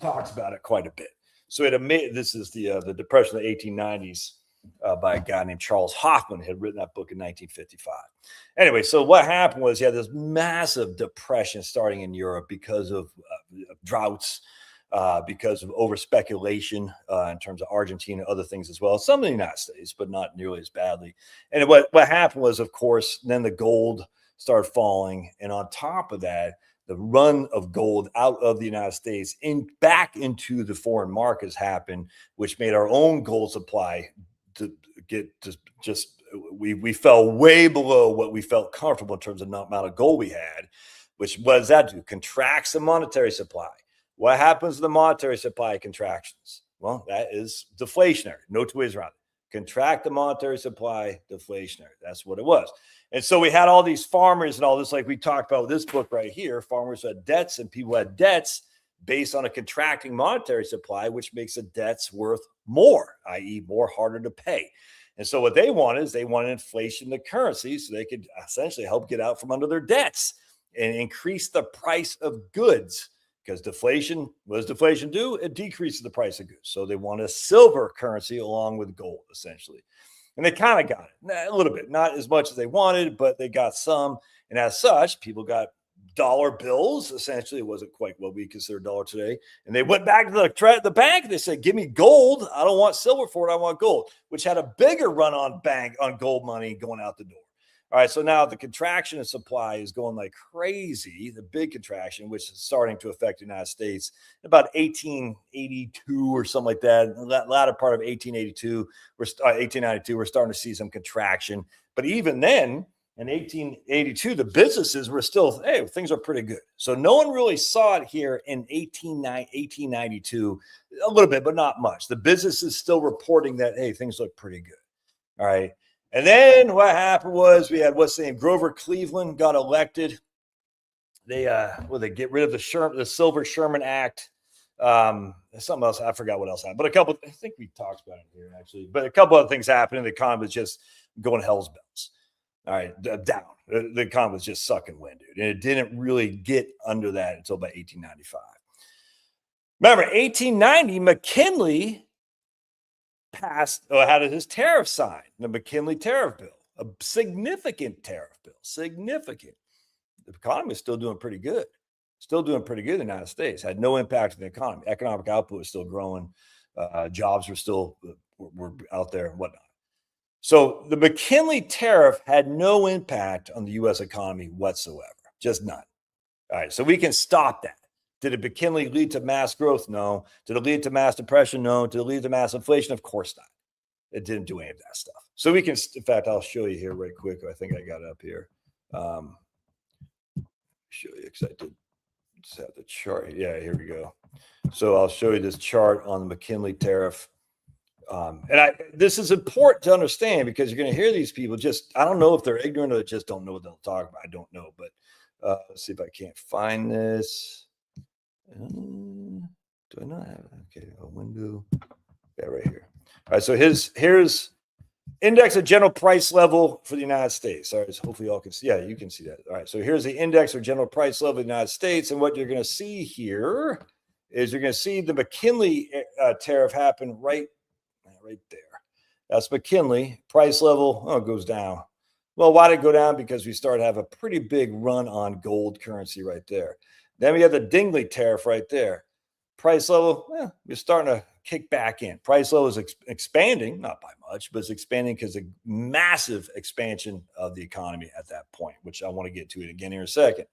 talks about it quite a bit. So this is the depression of the 1890s by a guy named Charles Hoffman, who had written that book in 1955. Anyway, so what happened was you had this massive depression starting in Europe because of droughts, because of over speculation in terms of Argentina, other things as well. Some in the United States, but not nearly as badly. And what happened was, of course, then the gold started falling. And on top of that, the run of gold out of the United States back into the foreign markets happened, which made our own gold supply we fell way below what we felt comfortable in terms of the amount of gold we had, which what does that do? Contracts the monetary supply. What happens to the monetary supply contractions? Well, that is deflationary. No two ways around it. Contract the monetary supply, deflationary. That's what it was. And so we had all these farmers and all this, like we talked about with this book right here. Farmers had debts and people had debts based on a contracting monetary supply, which makes the debts worth more, i.e. more harder to pay. And so what they wanted is they wanted inflation in the currency so they could essentially help get out from under their debts and increase the price of goods. Because deflation, what does deflation do? It decreases the price of goods. So they want a silver currency along with gold, essentially. And they kind of got it a little bit, not as much as they wanted, but they got some. And as such, people got dollar bills. Essentially, it wasn't quite what we consider dollar today. And they went back to the bank. And they said, give me gold. I don't want silver for it. I want gold, which had a bigger run on gold money going out the door. All right, so now the contraction of supply is going like crazy, the big contraction, which is starting to affect the United States. About 1882 or something like that, the latter part of 1882, 1892, we're starting to see some contraction. But even then, in 1882, the businesses were still, hey, things are pretty good. So no one really saw it here in 1892, a little bit, but not much. The business is still reporting that, hey, things look pretty good. All right. And then what happened was we had what's the name? Grover Cleveland got elected. They get rid of the Silver Sherman Act. Something else, I forgot what else happened. But I think we talked about it here actually. But a couple other things happened, and the economy was just going hell's bells. All right, down. The economy was just sucking wind, dude. And it didn't really get under that until about 1895. Remember, 1890, McKinley had his tariff signed, the McKinley tariff bill, a significant tariff bill, significant. The economy is still doing pretty good. Still doing pretty good in the United States. Had no impact on the economy. Economic output was still growing. Jobs were still were out there and whatnot. So the McKinley tariff had no impact on the U.S. economy whatsoever. Just none. All right, so we can stop that. Did it McKinley lead to mass growth? No. Did it lead to mass depression? No. Did it lead to mass inflation? Of course not. It didn't do any of that stuff. So we can, in fact, I'll show you here right quick. I think I got it up here. Show you because I did just have the chart. Yeah, here we go. So I'll show you this chart on the McKinley tariff. This is important to understand because you're going to hear these people I don't know if they're ignorant or just don't know what they'll talk about. I don't know, but let's see if I can't find this. Do I not have it? Okay, a window. Yeah, right here. All right, so here's index of general price level for the United States. All right, so hopefully y'all can see. Yeah, you can see that. All right, so here's the index of general price level of the United States, and what you're going to see here is you're going to see the McKinley tariff happen right there. That's McKinley price level. Oh, it goes down. Well, why did it go down? Because we started to have a pretty big run on gold currency right there. Then we have the Dingley tariff right there. price level, we're starting to kick back in. Price level is expanding, not by much, but it's expanding because of massive expansion of the economy at that point, which I want to get to it again here in a second.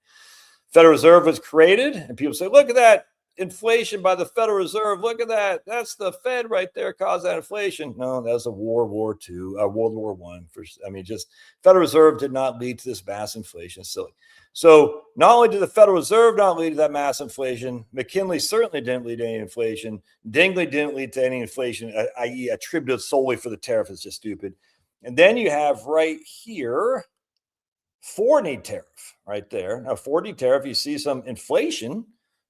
Federal Reserve was created, and people say, look at that inflation by the Federal Reserve. Look at that. That's the Fed right there caused that inflation. No, that was a World War I. Just Federal Reserve did not lead to this mass inflation. It's silly. So not only did the Federal Reserve not lead to that mass inflation, McKinley certainly didn't lead to any inflation. Dingley didn't lead to any inflation, i.e. attributed solely for the tariff. It's just stupid. And then you have right here, foreign tariff right there. Now, foreign tariff, you see some inflation.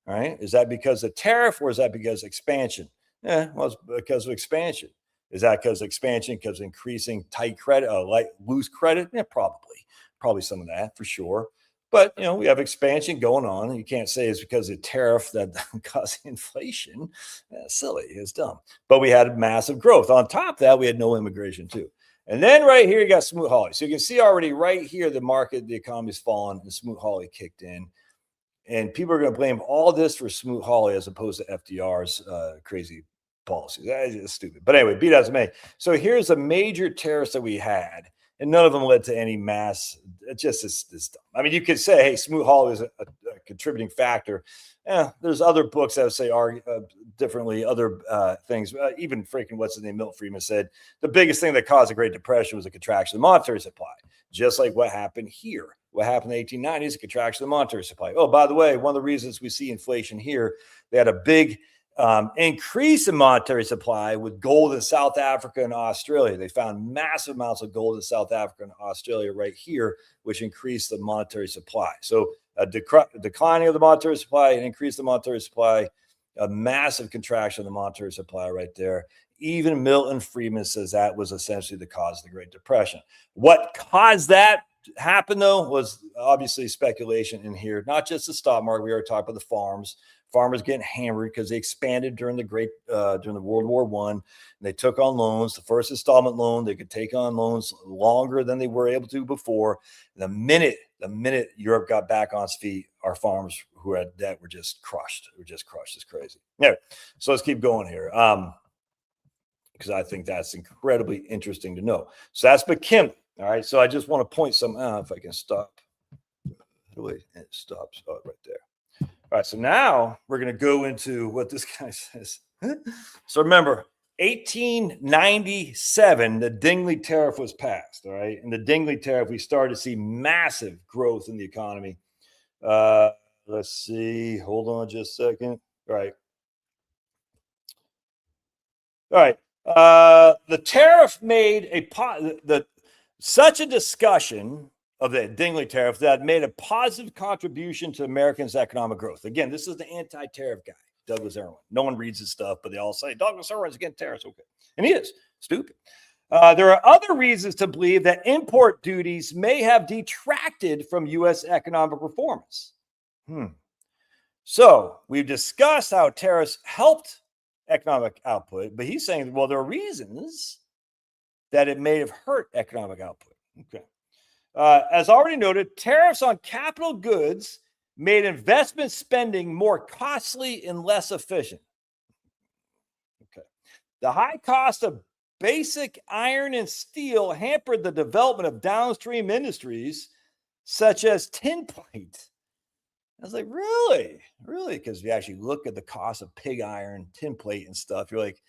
All right. Is that because of tariff or is that because of expansion? Well, it's because of expansion. Is that because of expansion, because of increasing tight credit, loose credit? Yeah, probably some of that for sure. But, we have expansion going on. You can't say it's because of tariff that caused inflation. Silly. It's dumb. But we had massive growth. On top of that, we had no immigration too. And then right here, you got Smoot-Hawley. So you can see already right here, the economy's fallen and Smoot-Hawley kicked in. And people are going to blame all this for Smoot-Hawley as opposed to FDR's crazy policies. That is just stupid. But anyway, be that as it may. So here's the major tariffs that we had, and none of them led to any mass. It's just this. I mean, you could say, hey, Smoot-Hawley is a contributing factor. There's other books that would say differently, other things. Even freaking what's his name, Milton Friedman said the biggest thing that caused the Great Depression was a contraction of the monetary supply, just like what happened here. What happened in the 1890s, a contraction of the monetary supply. Oh, by the way, one of the reasons we see inflation here, they had a big increase in monetary supply with gold in South Africa and Australia. They found massive amounts of gold in South Africa and Australia right here, which increased the monetary supply. So a declining of the monetary supply, an increase in the monetary supply, a massive contraction of the monetary supply right there. Even Milton Friedman says that was essentially the cause of the Great Depression. What caused that happen, though, was obviously speculation in here, not just the stock market. We already talked about the farmers getting hammered because they expanded during the World War I, and they took on loans. The first installment loan, they could take on loans longer than they were able to before. The minute Europe got back on its feet, our farmers who had debt were just crushed. It's crazy. Anyway, so let's keep going here. Because I think that's incredibly interesting to know. So that's McKinley. All right. So I just want to point some out if I can stop. Wait, it stops right there. All right. So now we're going to go into what this guy says. So remember, 1897, the Dingley tariff was passed. All right. And the Dingley tariff, we started to see massive growth in the economy. Let's see. Hold on just a second. All right. The tariff made such a discussion of the Dingley tariff that made a positive contribution to Americans' economic growth. Again, this is the anti-tariff guy, Douglas Irwin. No one reads his stuff, but they all say Douglas Irwin's against tariffs. Okay, and he is stupid. There are other reasons to believe that import duties may have detracted from U.S. economic performance. So we've discussed how tariffs helped economic output, but he's saying, well, there are reasons that it may have hurt economic output. Okay. As already noted, tariffs on capital goods made investment spending more costly and less efficient. Okay. The high cost of basic iron and steel hampered the development of downstream industries such as tin plate. I was like, really? Because if you actually look at the cost of pig iron, tin plate and stuff, you're like,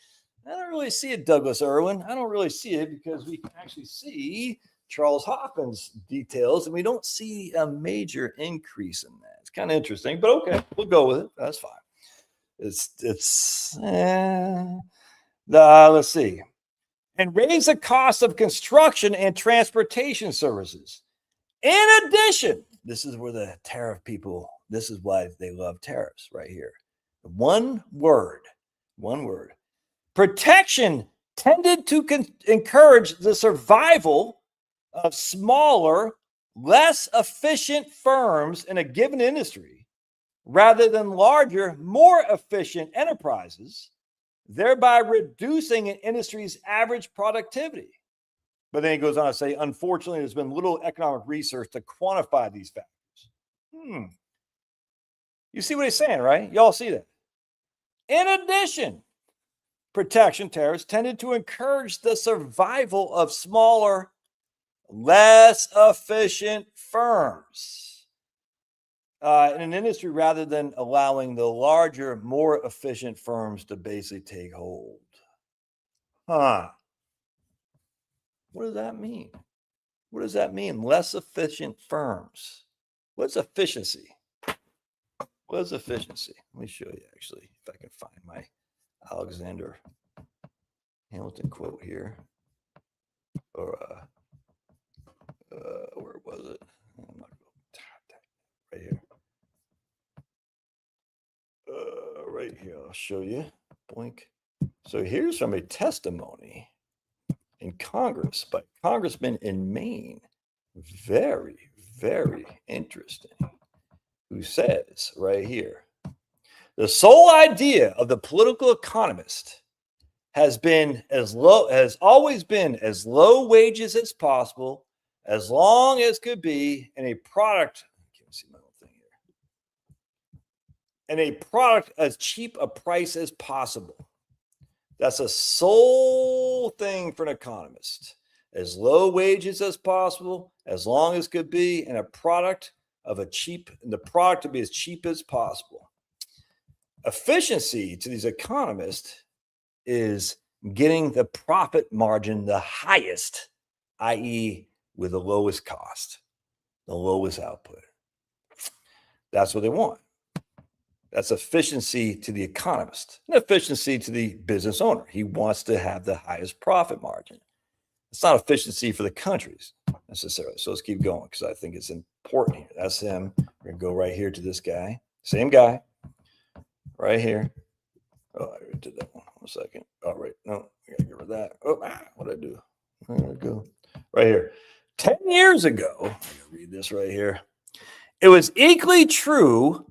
I don't really see it, Douglas Irwin. I don't really see it because we can actually see Charles Hoffman's details and we don't see a major increase in that. It's kind of interesting, but okay, we'll go with it. That's fine. Let's see. And raise the cost of construction and transportation services. In addition, this is where the tariff people, this is why they love tariffs right here. One word. Protection tended to encourage the survival of smaller, less efficient firms in a given industry rather than larger, more efficient enterprises, thereby reducing an industry's average productivity. But then he goes on to say, unfortunately, there's been little economic research to quantify these factors. You see what he's saying, right? Y'all see that? In addition, protection tariffs tended to encourage the survival of smaller, less efficient firms in an industry rather than allowing the larger, more efficient firms to basically take hold. Huh. What does that mean? What does that mean? Less efficient firms. What's efficiency? What is efficiency? Let me show you actually, if I can find my Alexander Hamilton quote here. Or where was it? I'm not right here. Right here, I'll show you. Blink. So here's from a testimony in Congress by Congressman in Maine. Very, very interesting. Who says right here, the sole idea of the political economist has always been as low wages as possible, as long as could be, and a product. I can't see my whole thing here. And a product as cheap a price as possible. That's a sole thing for an economist. As low wages as possible, as long as could be, and the product to be as cheap as possible. Efficiency to these economists is getting the profit margin the highest, i.e., with the lowest cost, the lowest output. That's what they want. That's efficiency to the economist, and efficiency to the business owner. He wants to have the highest profit margin. It's not efficiency for the countries necessarily. So let's keep going because I think it's important here. That's him. We're going to go right here to this guy. Same guy. Right here. Oh, I did that one. 1 second. Oh, right. No, I got to get rid of that. Oh, what did I do? There we go. Right here. 10 years ago, I'm going to read this right here. It was equally true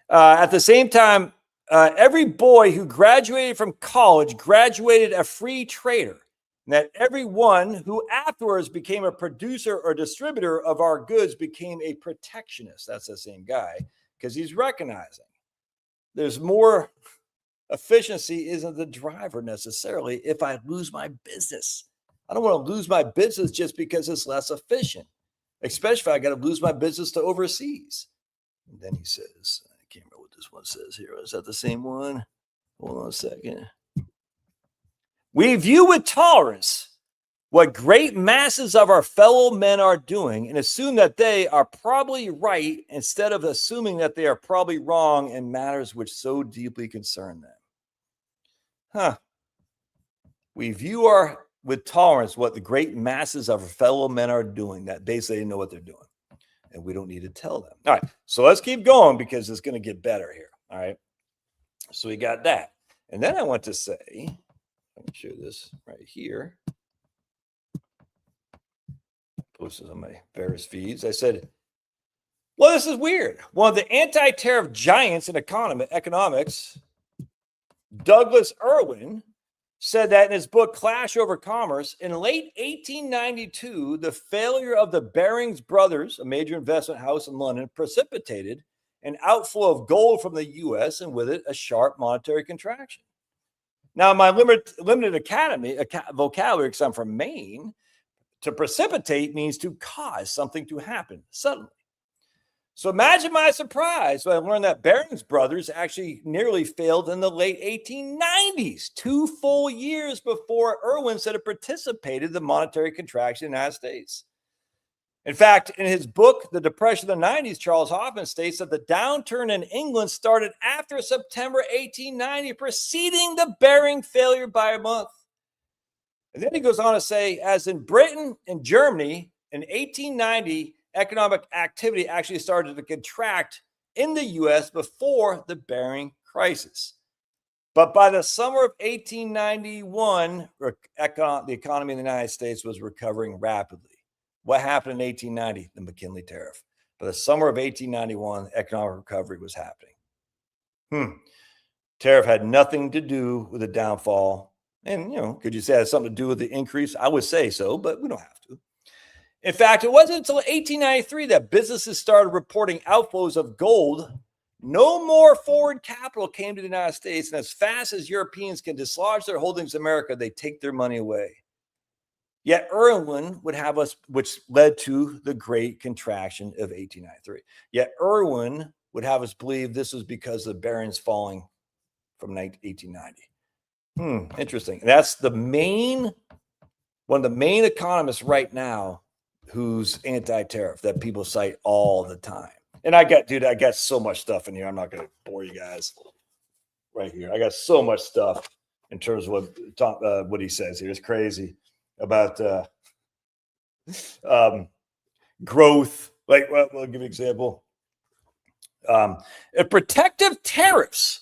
at the same time, every boy who graduated from college graduated a free trader. And that everyone who afterwards became a producer or distributor of our goods became a protectionist. That's the same guy, because he's recognizing there's more efficiency isn't the driver necessarily if I lose my business. I don't want to lose my business just because it's less efficient, especially if I got to lose my business to overseas. And then he says, I can't remember what this one says here. Is that the same one? Hold on a second. We view with tolerance what great masses of our fellow men are doing and assume that they are probably right instead of assuming that they are probably wrong in matters which so deeply concern them. We view with tolerance what the great masses of our fellow men are doing, that basically they know what they're doing, and we don't need to tell them. All right, so let's keep going because it's going to get better here. All right, so we got that. And then I want to say, let me show this right here. Posted on my various feeds. I said, well, this is weird. One of the anti-tariff giants in economics, Douglas Irwin, said that in his book, Clash Over Commerce, in late 1892, the failure of the Barings brothers, a major investment house in London, precipitated an outflow of gold from the U.S. and with it a sharp monetary contraction. Now, my limited vocabulary, because I'm from Maine, to precipitate means to cause something to happen suddenly. So imagine my surprise when I learned that Barings brothers actually nearly failed in the late 1890s, 2 full years before Irwin said it participated in the monetary contraction in the United States. In fact, in his book, The Depression of the 90s, Charles Hoffman states that the downturn in England started after September 1890, preceding the Baring failure by a month. And then he goes on to say, as in Britain and Germany in 1890, economic activity actually started to contract in the U.S. before the Baring crisis. But by the summer of 1891, the economy in the United States was recovering rapidly. What happened in 1890? The McKinley tariff. By the summer of 1891, economic recovery was happening. Tariff had nothing to do with the downfall. And, could you say it has something to do with the increase? I would say so, but we don't have to. In fact, it wasn't until 1893 that businesses started reporting outflows of gold No more foreign capital came to the United States, and as fast as Europeans can dislodge their holdings in America, they take their money away. Yet Irwin would have us, which led to the Great Contraction of 1893. Yet Irwin would have us believe this was because of the barons falling from 1890. Interesting. That's one of the main economists right now who's anti-tariff that people cite all the time. And I got so much stuff in here. I'm not going to bore you guys right here. I got so much stuff in terms of what he says here. It's crazy about growth. Like, well, I'll give you an example. If protective tariffs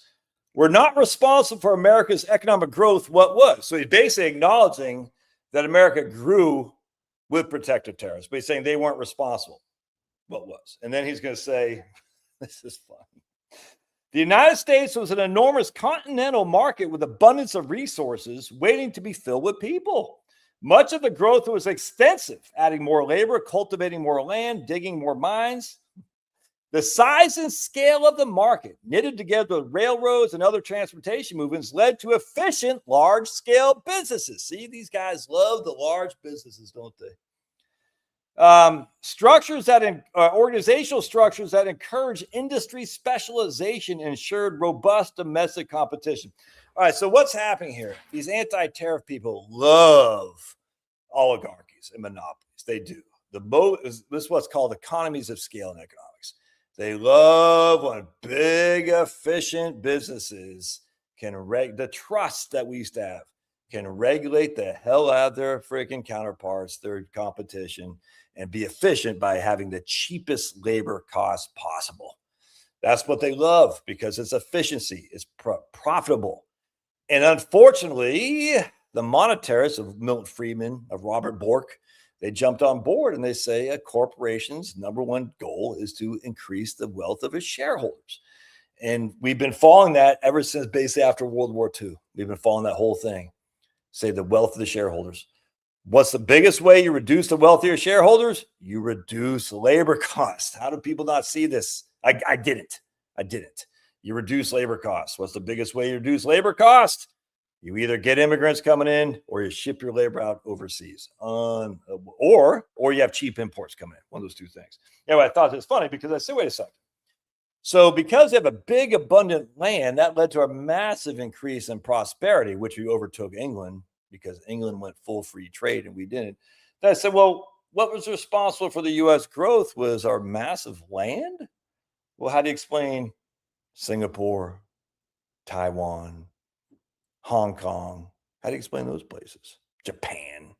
were not responsible for America's economic growth, what was? So he's basically acknowledging that America grew with protective tariffs, but he's saying they weren't responsible. What was? And then he's going to say, this is fun. The United States was an enormous continental market with abundance of resources waiting to be filled with people. Much of the growth was extensive, adding more labor, cultivating more land, digging more mines. The size and scale of the market, knitted together with railroads and other transportation movements, led to efficient, large-scale businesses. See, these guys love the large businesses, don't they? Organizational structures that encourage industry specialization ensured robust domestic competition. All right, so what's happening here? These anti-tariff people love oligarchies and monopolies. They do. This is what's called economies of scale in economics. They love when big, efficient businesses can the trust that we used to have can regulate the hell out of their freaking counterparts, their competition, and be efficient by having the cheapest labor cost possible. That's what they love because it's efficiency. It's profitable. And unfortunately, the monetarists of Milton Friedman, of Robert Bork, they jumped on board and they say a corporation's number one goal is to increase the wealth of its shareholders. And we've been following that ever since basically after World War II. We've been following that whole thing. Say the wealth of the shareholders. What's the biggest way you reduce the wealth of your shareholders? You reduce labor costs. How do people not see this? I didn't. You reduce labor costs. What's the biggest way you reduce labor costs? You either get immigrants coming in or you ship your labor out overseas. Or you have cheap imports coming in. One of those two things. Anyway, I thought it was funny because I said, wait a second. So because they have a big, abundant land, that led to a massive increase in prosperity, which we overtook England because England went full free trade and we didn't. Then I said, well, what was responsible for the U.S. growth was our massive land? Well, how do you explain Singapore, Taiwan, Hong Kong? How do you explain those places? Japan,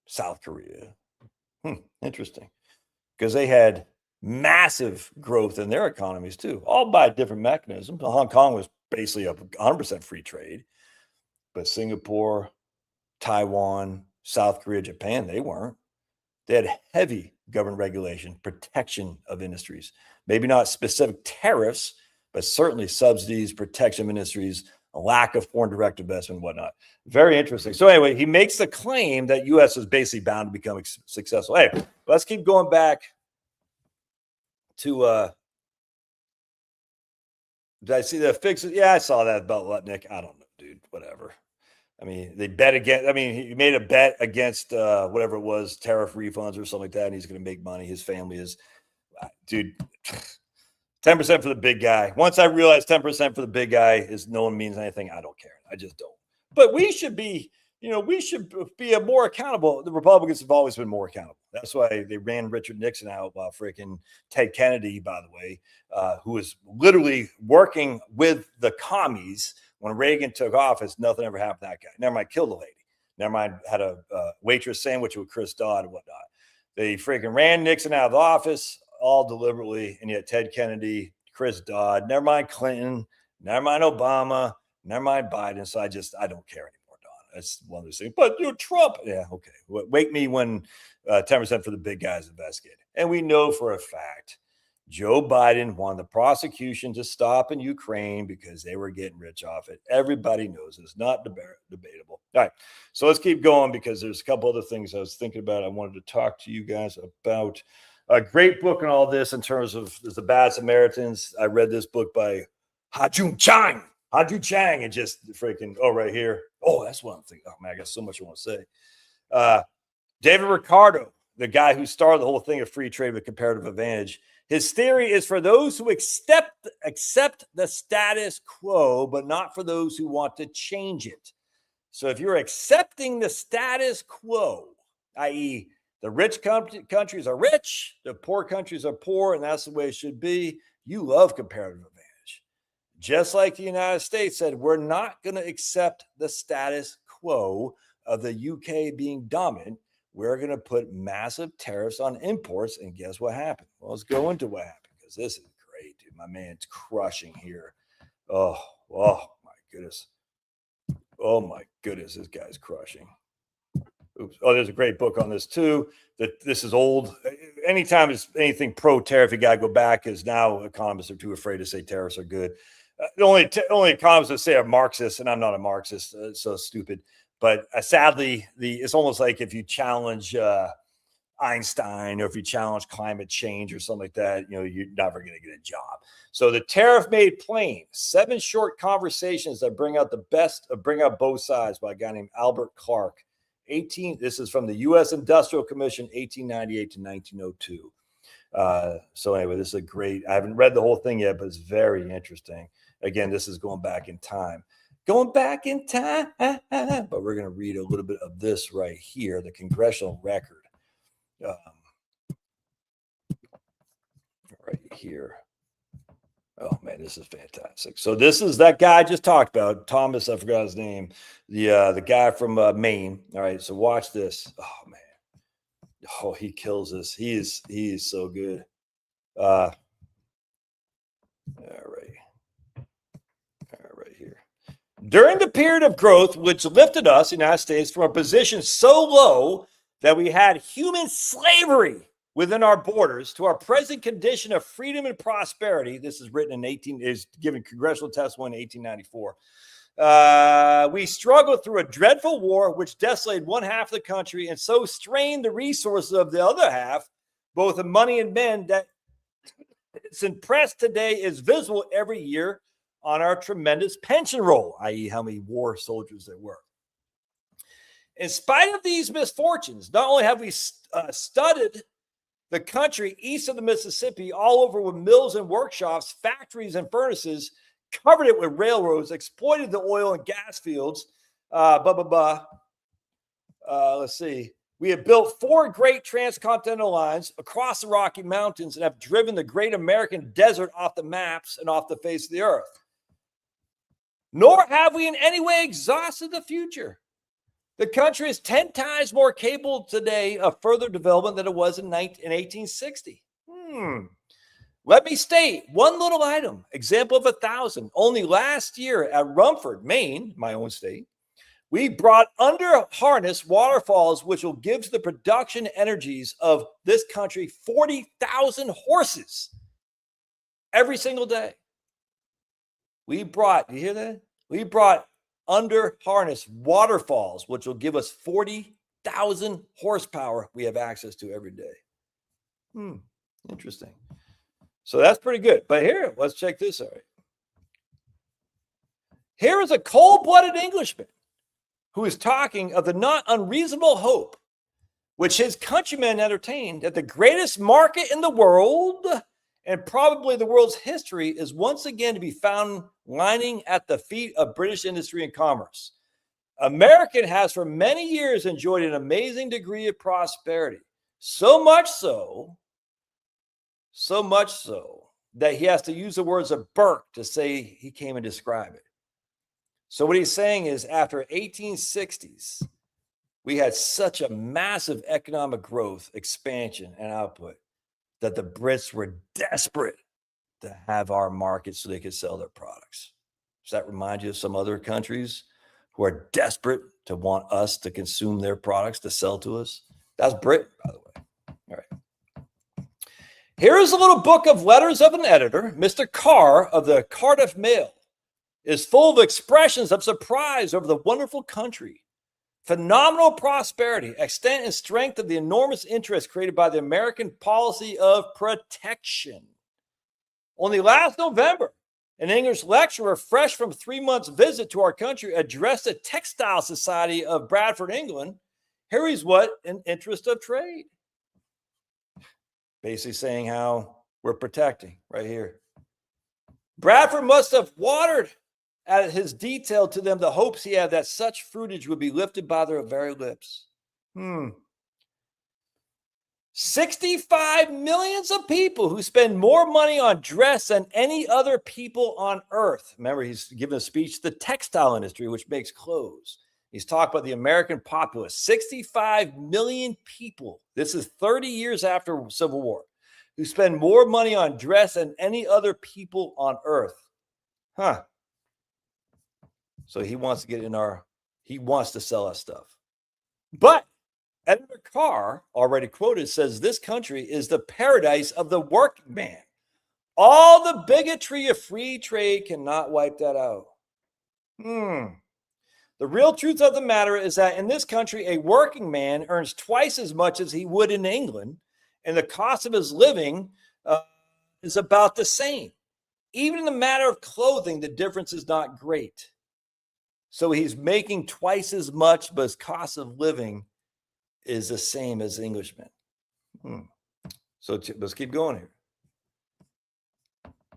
South Korea. Interesting. Because they had massive growth in their economies too, all by different mechanisms. Hong Kong was basically a 100% free trade, but Singapore, Taiwan, South Korea, Japan, they weren't. They had heavy government regulation, protection of industries, maybe not specific tariffs, but certainly subsidies, protection of industries, a lack of foreign direct investment, and whatnot. Very interesting. So anyway, he makes the claim that U.S. is basically bound to become successful. Hey, let's keep going back to did I see the fixes? Yeah, I saw that about Lutnick. I don't know, dude. Whatever. I mean, they bet against. I mean, he made a bet against whatever it was, tariff refunds or something like that, and he's going to make money. His family is, dude. 10% for the big guy. Once I realized 10% for the big guy is no one means anything, I don't care. I just don't. But we should be. We should be more accountable. The Republicans have always been more accountable. That's why they ran Richard Nixon out while freaking Ted Kennedy, by the way, who was literally working with the commies when Reagan took office. Nothing ever happened to that guy. Never mind, killed a lady. Never mind, had a waitress sandwich with Chris Dodd and whatnot. They freaking ran Nixon out of the office all deliberately, and yet Ted Kennedy, Chris Dodd, never mind Clinton, never mind Obama, never mind Biden. So I don't care anymore. That's one of those things. But Trump, yeah, okay. Wake me when 10% for the big guys investigated. And we know for a fact Joe Biden wanted the prosecution to stop in Ukraine because they were getting rich off it. Everybody knows it's not debatable. All right, so let's keep going because there's a couple other things I was thinking about. I wanted to talk to you guys about. A great book on all this in terms of the Bad Samaritans. I read this book by Ha-Joon Chang, and just freaking, right here. Oh, that's one thing. Oh, man, I got so much I want to say. David Ricardo, the guy who started the whole thing of free trade with comparative advantage. His theory is for those who accept the status quo, but not for those who want to change it. So if you're accepting the status quo, i.e., the rich countries are rich, the poor countries are poor, and that's the way it should be, you love comparative advantage. Just like the United States said, we're not going to accept the status quo of the UK being dominant. We're going to put massive tariffs on imports, and guess what happened? Well, let's go into what happened, because this is great, dude. My man's crushing here. Oh my goodness. Oh my goodness, this guy's crushing. Oops. Oh, there's a great book on this too. That this is old. Anytime it's anything pro-tariff, you got to go back, because now economists are too afraid to say tariffs are good. The only economists that say are Marxists, and I'm not a Marxist, so stupid. But sadly, it's almost like if you challenge Einstein, or if you challenge climate change or something like that, you're never going to get a job. So the tariff made plain: 7 short conversations that bring out both sides, by a guy named Albert Clark. This is from the U.S. Industrial Commission, 1898 to 1902. So anyway, this is a great. I haven't read the whole thing yet, but it's very interesting. Again, this is going back in time. But we're going to read a little bit of this right here, the congressional record. Right here. Oh man, this is fantastic. So this is that guy I just talked about, Thomas. I forgot his name. The guy from Maine. All right, so watch this. Oh man, oh, he kills us. He is so good. All right here. During the period of growth, which lifted us, the United States, from a position so low that we had human slavery within our borders, to our present condition of freedom and prosperity. This is written is given congressional testimony in 1894. We struggled through a dreadful war which desolated one half of the country and so strained the resources of the other half, both in money and men, that its impressed today is visible every year on our tremendous pension roll, i.e., how many war soldiers there were. In spite of these misfortunes, not only have we studied the country east of the Mississippi all over with mills and workshops, factories and furnaces, covered it with railroads, exploited the oil and gas fields, let's see. We have built 4 great transcontinental lines across the Rocky Mountains and have driven the great American desert off the maps and off the face of the earth. Nor have we in any way exhausted the future. The country is 10 times more capable today of further development than it was in 1860. Let me state one little item, example of 1,000. Only last year at Rumford, Maine, my own state, we brought under harness waterfalls which will give to the production energies of this country 40,000 horses every single day. You hear that? We brought under harness waterfalls, which will give us 40,000 horsepower we have access to every day. Interesting. So that's pretty good. But here, let's check this out. Here is a cold-blooded Englishman who is talking of the not unreasonable hope which his countrymen entertained that the greatest market in the world, and probably the world's history, is once again to be found lining at the feet of British industry and commerce. American has for many years enjoyed an amazing degree of prosperity, so much so that he has to use the words of Burke to say he came and describe it. So what he's saying is, after 1860s, we had such a massive economic growth, expansion, and output that the Brits were desperate to have our market so they could sell their products. Does that remind you of some other countries who are desperate to want us to consume their products to sell to us? That's Britain, by the way. All right. Here is a little book of letters of an editor. Mr. Carr of the Cardiff Mail is full of expressions of surprise over the wonderful country phenomenal prosperity, extent and strength of the enormous interest created by the American policy of protection. Only last November, an English lecturer, fresh from 3 months' visit to our country, addressed the Textile Society of Bradford, England. Here is what an interest of trade. Basically saying how we're protecting right here. Bradford must have watered at his detail to them the hopes he had that such fruitage would be lifted by their very lips. 65 millions of people who spend more money on dress than any other people on earth. Remember, he's given a speech to the textile industry, which makes clothes. He's talked about the American populace, 65 million people. This is 30 years after Civil War, who spend more money on dress than any other people on earth. So he wants to get in he wants to sell us stuff. But Editor Carr, already quoted, says this country is the paradise of the working man. All the bigotry of free trade cannot wipe that out. The real truth of the matter is that in this country, a working man earns twice as much as he would in England, and the cost of his living is about the same. Even in the matter of clothing, the difference is not great. So he's making twice as much, but his cost of living is the same as Englishmen. So let's keep going here.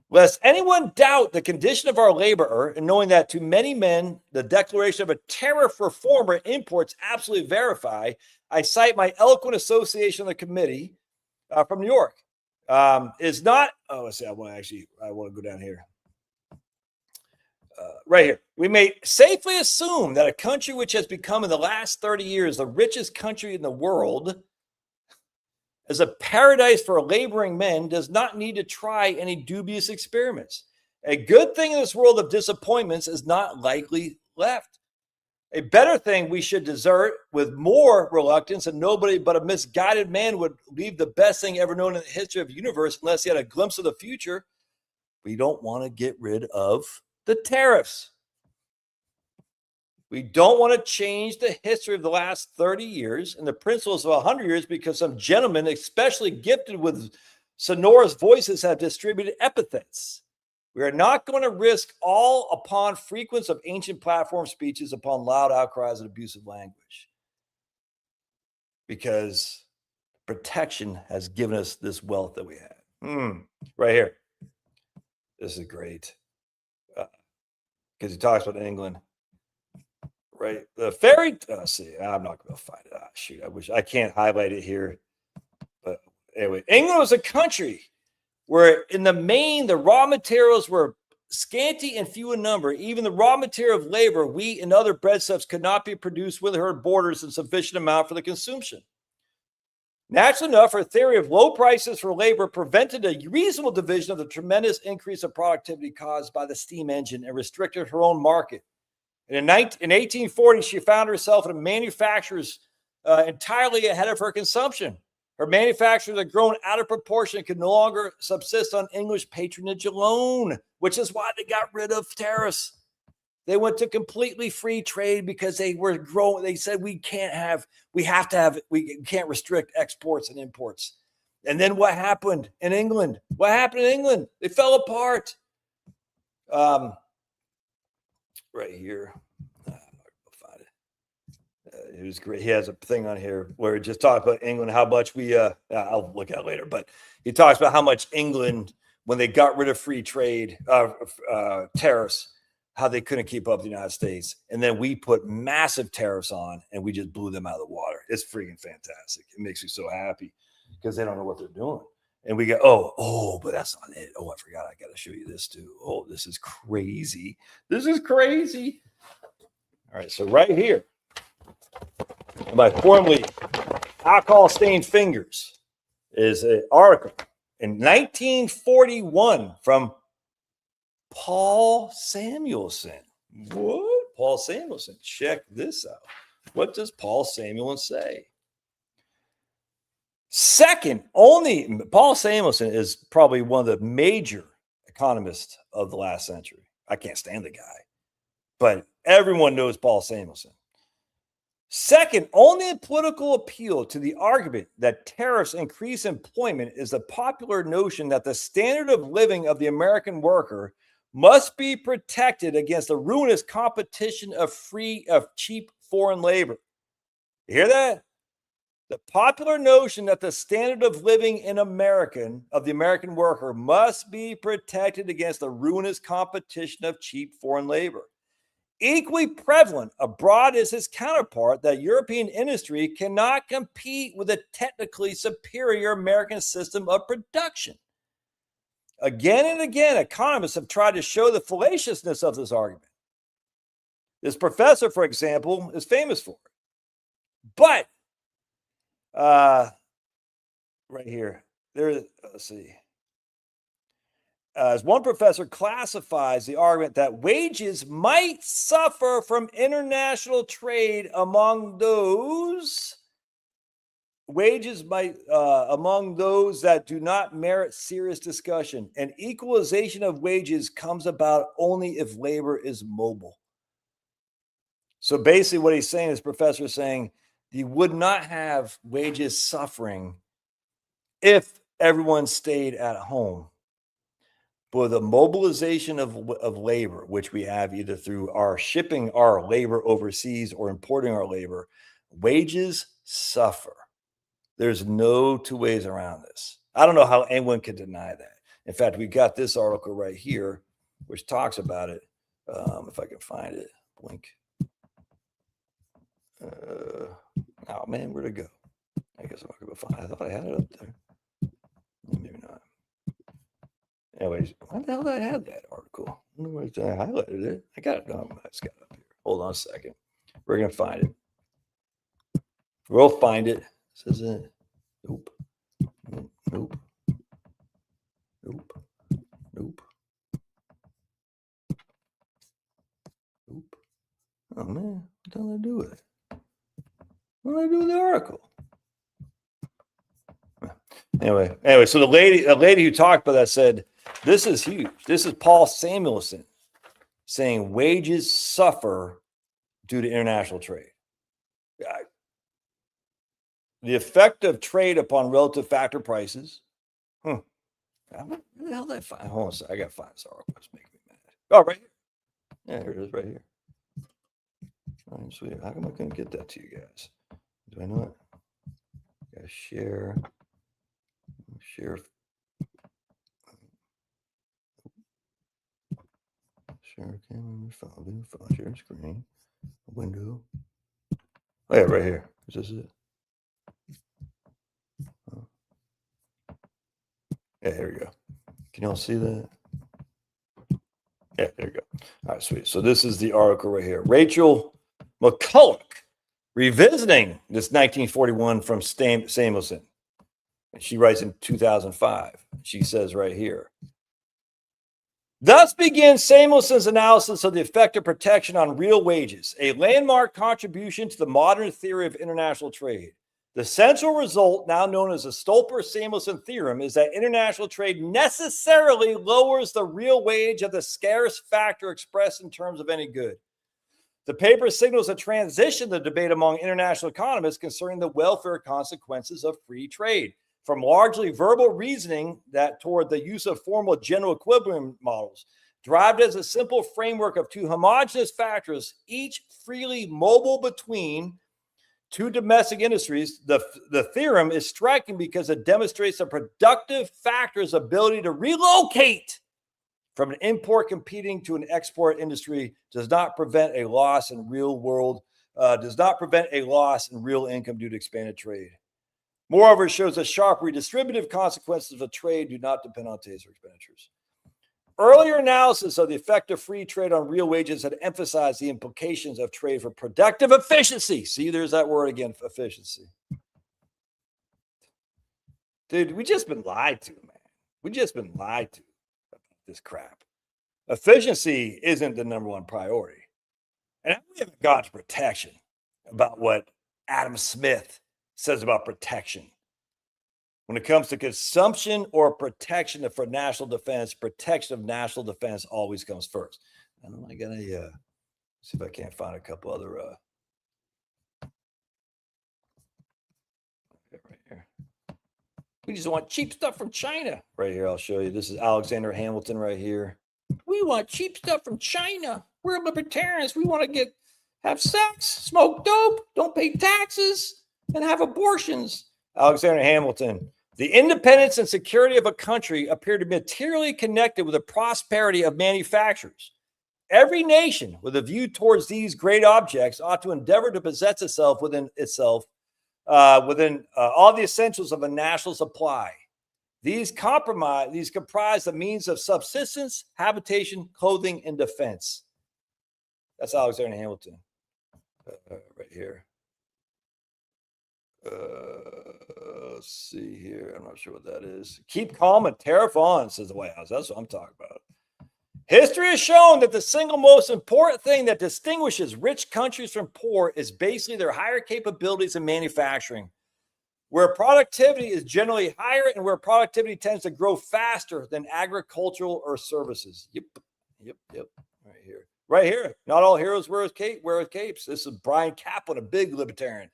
Lest anyone doubt the condition of our laborer, and knowing that to many men the declaration of a tariff reformer imports absolutely verify, I cite my eloquent association of the committee from New York. Is not, let's see, I want to go down here. Right here. We may safely assume that a country which has become in the last 30 years the richest country in the world as a paradise for laboring men does not need to try any dubious experiments. A good thing in this world of disappointments is not likely left. A better thing we should desert with more reluctance, and nobody but a misguided man would leave the best thing ever known in the history of the universe unless he had a glimpse of the future. We don't want to get rid of the tariffs. We don't want to change the history of the last 30 years and the principles of 100 years because some gentlemen, especially gifted with sonorous voices, have distributed epithets. We are not going to risk all upon frequence of ancient platform speeches upon loud outcries and abusive language, because protection has given us this wealth that we have. Right here. This is great. Because he talks about England. Right. The fairy. See, I'm not going to find it. Shoot, I wish I can't highlight it here. But anyway, England was a country where, in the main, the raw materials were scanty and few in number. Even the raw material of labor, wheat and other breadstuffs, could not be produced within her borders in sufficient amount for the consumption. Naturally enough, her theory of low prices for labor prevented a reasonable division of the tremendous increase of productivity caused by the steam engine and restricted her own market. And in 1840, she found herself in manufacturers entirely ahead of her consumption. Her manufacturers had grown out of proportion and could no longer subsist on English patronage alone, which is why they got rid of tariffs. They went to completely free trade because they were growing. They said we can't restrict exports and imports. And then what happened in England? They fell apart. Right here. I'm not going to find it. It was great. He has a thing on here where he just talked about England, how much I'll look at it later, but he talks about how much England, when they got rid of free trade, tariffs, how they couldn't keep up with the United States. And then we put massive tariffs on and we just blew them out of the water. It's freaking fantastic. It makes me so happy because they don't know what they're doing. And we go, but that's not it. Oh, I forgot. I got to show you this too. Oh, this is crazy. All right. So right here, my formerly alcohol-stained fingers is an article in 1941 from Paul Samuelson. What? Paul Samuelson. Check this out. What does Paul Samuelson say? Paul Samuelson is probably one of the major economists of the last century. I can't stand the guy, but everyone knows Paul Samuelson. Second, only a political appeal to the argument that tariffs increase employment is the popular notion that the standard of living of the American worker must be protected against the ruinous competition of cheap foreign labor. You hear that? The popular notion that the standard of living of the American worker must be protected against the ruinous competition of cheap foreign labor. Equally prevalent abroad is his counterpart that European industry cannot compete with a technically superior American system of production. Again and again, economists have tried to show the fallaciousness of this argument. This professor, for example, is famous for it. But right here, let's see. As one professor classifies the argument that wages might suffer from international trade among those that do not merit serious discussion. An equalization of wages comes about only if labor is mobile. So basically what he's saying, this professor is saying, you would not have wages suffering if everyone stayed at home. But the mobilization of labor, which we have either through our shipping our labor overseas or importing our labor, wages suffer. There's no two ways around this. I don't know how anyone can deny that. In fact, we got this article right here, which talks about it. If I can find it, blink. Oh man, where'd it go? I guess I'm not gonna find it. I thought I had it up there. Maybe not. Anyways, why the hell did I have that article? I don't know where I highlighted it. I got it. No, I just got it up here. Hold on a second. We're gonna find it. We'll find it. Says it. Nope. Nope. Nope. Nope. Nope. Oh man, what the hell did I do with it? What did I do with the article? Anyway, so the lady who talked about that said, this is huge. This is Paul Samuelson saying wages suffer due to international trade. The effect of trade upon relative factor prices. Where the hell did I find? Hold on a second. I got to find this article. It's making me mad. Oh, right here. Yeah, here it is right here. Oh, sweet. How come I couldn't get that to you guys? Do I know it? Gotta share. Share camera, phone, share screen, window. Oh yeah, right here. Is this it? Oh. Yeah, here we go. Can y'all see that? Yeah, there you go. All right, sweet. So this is the article right here. Rachel McCulloch revisiting this 1941 from Samuelson. And she writes in 2005. She says right here, thus begins Samuelson's analysis of the effect of protection on real wages, a landmark contribution to the modern theory of international trade. The central result, now known as the Stolper-Samuelson theorem, is that international trade necessarily lowers the real wage of the scarce factor expressed in terms of any good. The paper signals a transition in the debate among international economists concerning the welfare consequences of free trade, from largely verbal reasoning that toward the use of formal general equilibrium models, derived as a simple framework of two homogeneous factors, each freely mobile between two domestic industries. The theorem is striking because it demonstrates a productive factor's ability to relocate from an import competing to an export industry does not prevent a loss in real income due to expanded trade. Moreover, it shows that sharp redistributive consequences of trade do not depend on taxes or expenditures. Earlier analysis of the effect of free trade on real wages had emphasized the implications of trade for productive efficiency. See, there's that word again, efficiency. Dude, we just been lied to, man. We just been lied to about this crap. Efficiency isn't the number one priority. And we haven't got to protection about what Adam Smith says about protection. When it comes to consumption or protection for national defense, protection of national defense always comes first. And I gotta see if I can't find a couple other We just want cheap stuff from China. Right here, I'll show you. This is Alexander Hamilton right here. We want cheap stuff from China. We're libertarians. We want to have sex, smoke dope, don't pay taxes, and have abortions. Alexander Hamilton. The independence and security of a country appear to be materially connected with the prosperity of manufacturers. Every nation with a view towards these great objects ought to endeavor to possess itself within all the essentials of a national supply. These comprise the means of subsistence, habitation, clothing, and defense. That's Alexander Hamilton right here. Let's see here. I'm not sure what that is. Keep calm and tariff on, says the White House. That's what I'm talking about. History has shown that the single most important thing that distinguishes rich countries from poor is basically their higher capabilities in manufacturing, where productivity is generally higher and where productivity tends to grow faster than agricultural or services. Yep. Right here. Not all heroes wear capes. This is Brian Kaplan, a big libertarian.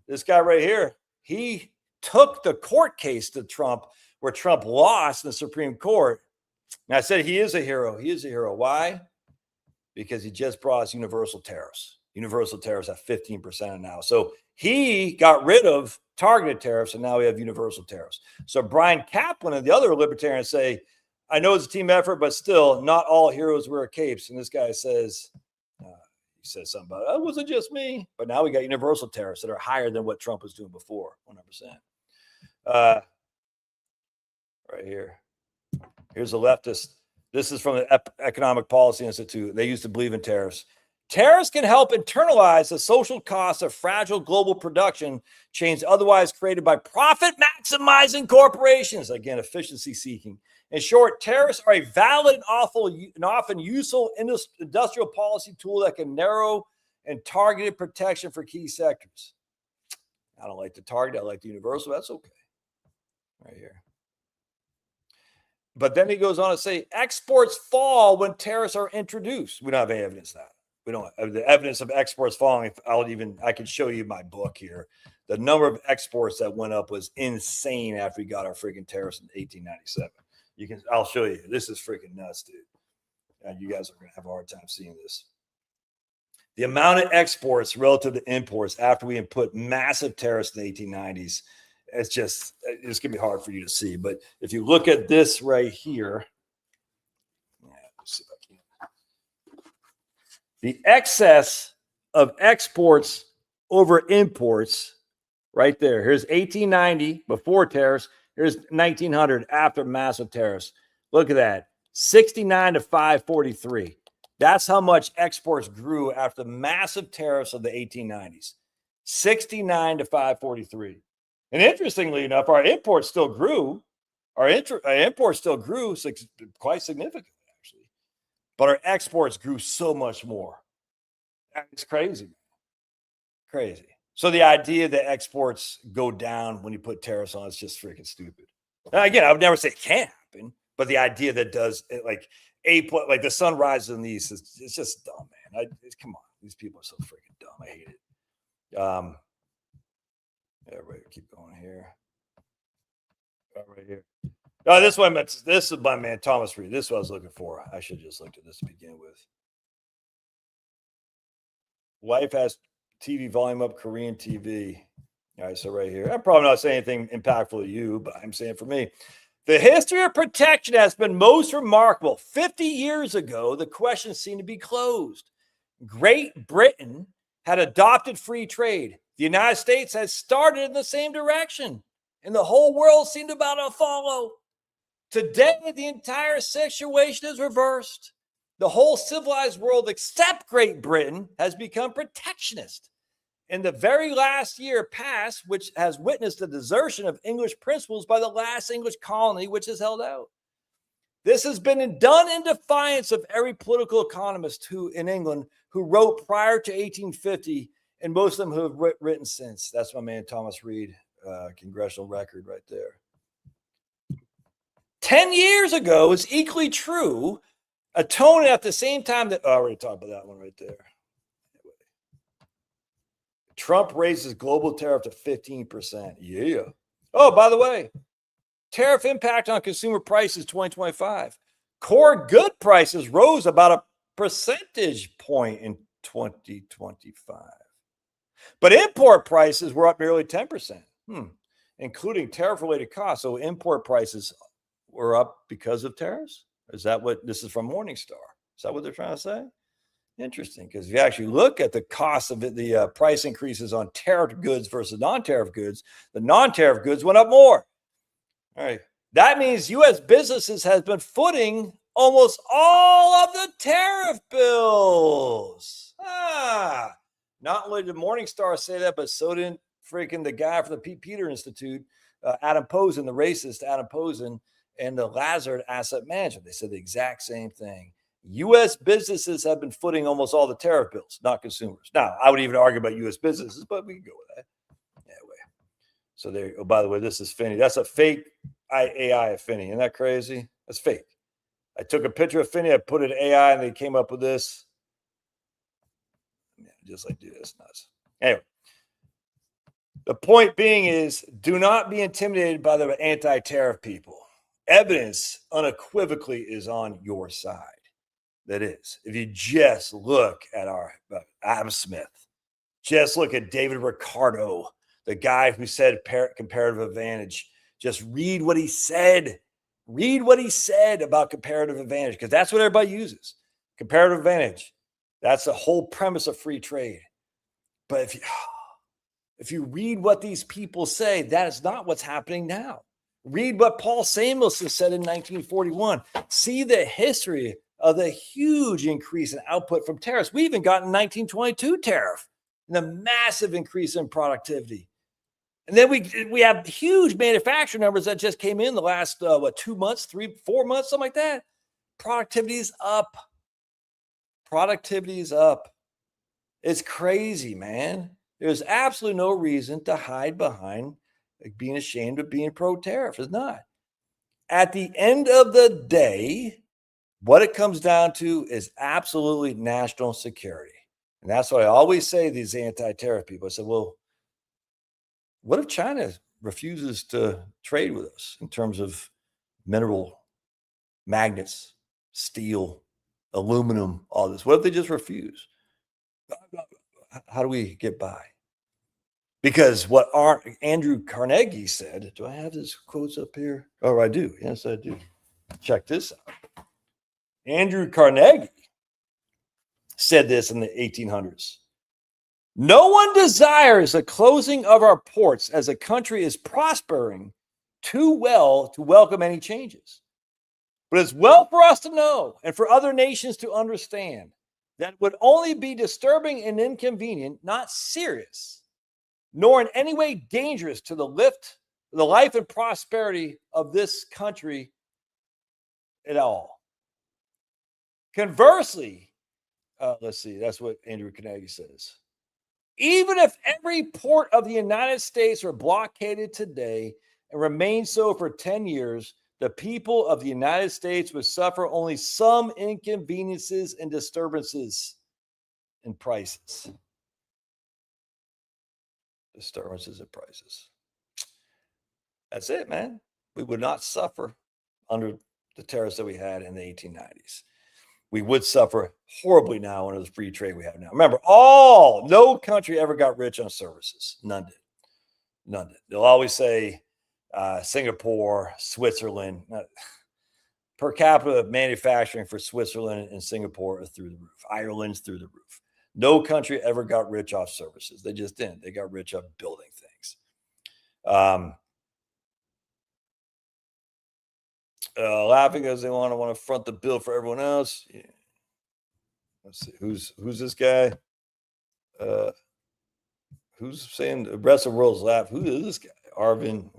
This guy right here, he took the court case to Trump, where Trump lost in the Supreme Court. And I said he is a hero. He is a hero. Why? Because he just brought us universal tariffs. Universal tariffs at 15% now. So he got rid of targeted tariffs, and now we have universal tariffs. So Brian Kaplan and the other libertarians say, I know it's a team effort, but still, not all heroes wear capes. And this guy says, he says something about, it wasn't just me. But now we got universal tariffs that are higher than what Trump was doing before, 100%. Right here. Here's a leftist. This is from the Economic Policy Institute. They used to believe in tariffs. Tariffs can help internalize the social costs of fragile global production chains otherwise created by profit-maximizing corporations. Again, efficiency seeking. In short, tariffs are a valid and often useful industrial policy tool that can narrow and targeted protection for key sectors. I don't like the target. I like the universal. That's okay. Right here. But then he goes on to say exports fall when tariffs are introduced. We don't have any evidence of that. We don't have the evidence of exports falling. I can show you my book here. The number of exports that went up was insane after we got our freaking tariffs in 1897. I'll show you. This is freaking nuts, dude. And you guys are going to have a hard time seeing this. The amount of exports relative to imports after we put massive tariffs in the 1890s, it's going to be hard for you to see. But if you look at this right here, let's see if I can. The excess of exports over imports right there. Here's 1890 before tariffs. Here's 1900 after massive tariffs. Look at that. 69 to 543. That's how much exports grew after the massive tariffs of the 1890s. 69 to 543. And interestingly enough, our imports still grew. Our imports still grew quite significantly, actually. But our exports grew so much more. It's crazy. Crazy. So the idea that exports go down when you put tariffs on is just freaking stupid. Now, again, I would never say it can't happen, but the idea that does it, like the sun rises in the east, it's just dumb, man. Come on, these people are so freaking dumb. I hate it. Everybody keep going here. Right here. This is my man Thomas Reed. This is what I was looking for. I should have just looked at this to begin with. Wife has TV volume up, Korean TV. All right, so right here. I'm probably not saying anything impactful to you, but I'm saying for me. The history of protection has been most remarkable. 50 years ago, the question seemed to be closed. Great Britain had adopted free trade. The United States has started in the same direction, and the whole world seemed about to follow. Today, the entire situation is reversed. The whole civilized world, except Great Britain, has become protectionist. In the very last year past, which has witnessed the desertion of English principles by the last English colony, which has held out. This has been done in defiance of every political economist in England who wrote prior to 1850, and most of them who have written since. That's my man Thomas Reed, congressional record right there. 10 years ago is equally true. A tone at the same time that, I already talked about that one right there. Trump raises global tariff to 15%. Yeah. Oh, by the way, Tariff impact on consumer prices 2025. Core good prices rose about a percentage point in 2025. But import prices were up nearly 10%, including tariff-related costs. So import prices were up because of tariffs? Is that what this is from Morningstar? Is that what they're trying to say? Interesting, because if you actually look at the cost of it, the price increases on tariff goods versus non-tariff goods, the non-tariff goods went up more. All right. That means U.S. businesses has been footing almost all of the tariff bills. Not only did Morningstar say that, but so did freaking the guy from the Pete Peter Institute, Adam Posen, the racist Adam Posen, and the Lazard Asset Management. They said the exact same thing. U.S. businesses have been footing almost all the tariff bills, not consumers. Now, I would even argue about U.S. businesses, but we can go with that. Anyway, so there. Oh, by the way, this is Finney. That's a fake AI of Finney. Isn't that crazy? That's fake. I took a picture of Finney, I put it in AI, and they came up with this. Yeah, just like do this. Nuts. Anyway, the point being is, do not be intimidated by the anti-tariff people. Evidence unequivocally is on your side. That is, if you just look at our Adam Smith, just look at David Ricardo, the guy who said comparative advantage. Just read what he said. Read what he said about comparative advantage, because that's what everybody uses. Comparative advantage. That's the whole premise of free trade. But if you read what these people say, that is not what's happening now. Read what Paul Samuelson said in 1941. See the history of the huge increase in output from tariffs. We even got in 1922 tariff, and the massive increase in productivity. And then we have huge manufacturing numbers that just came in the last 2 months, 3-4 months, something like that. Productivity is up. Productivity is up. It's crazy, man. There's absolutely no reason to hide behind being ashamed of being pro-tariff. It's not. At the end of the day, what it comes down to is absolutely national security. And that's what I always say to these anti-tariff people. I said, well, what if China refuses to trade with us in terms of mineral, magnets, steel, aluminum, all this? What if they just refuse? How do we get by? Because what Andrew Carnegie said, do I have his quotes up here? Oh, I do. Yes, I do. Check this out. Andrew Carnegie said this in the 1800s. No one desires the closing of our ports as a country is prospering too well to welcome any changes. But it's well for us to know and for other nations to understand that it would only be disturbing and inconvenient, not serious, nor in any way dangerous to the life and prosperity of this country at all. Conversely, let's see, that's what Andrew Carnegie says. Even if every port of the United States are blockaded today and remain so for 10 years, the people of the United States would suffer only some inconveniences and disturbances in prices. Disturbances in prices. That's it, man. We would not suffer under the tariffs that we had in the 1890s. We would suffer horribly now under the free trade we have now. Remember, no country ever got rich on services. None did. None did. They'll always say Singapore, Switzerland. Per capita manufacturing for Switzerland and Singapore is through the roof. Ireland's through the roof. No country ever got rich off services. They just didn't. They got rich off building things. Laughing because they want to front the bill for everyone else. Yeah. Let's see, who's this guy? Who's saying the rest of the world's laugh? Who is this guy? Arvin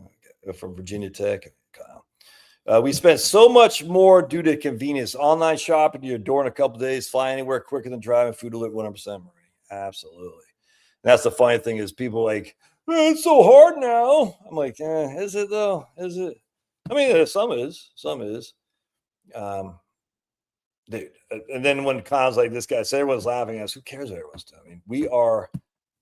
from Virginia Tech. We spent so much more due to convenience. Online shopping to your door in a couple of days, fly anywhere quicker than driving, food delivered 100% money. Absolutely. And that's the funny thing is people like, it's so hard now. I'm like, is it though? Is it? I mean, some is. Dude. And then when clowns like this guy say everyone's laughing at us, who cares what everyone's doing? I mean, we are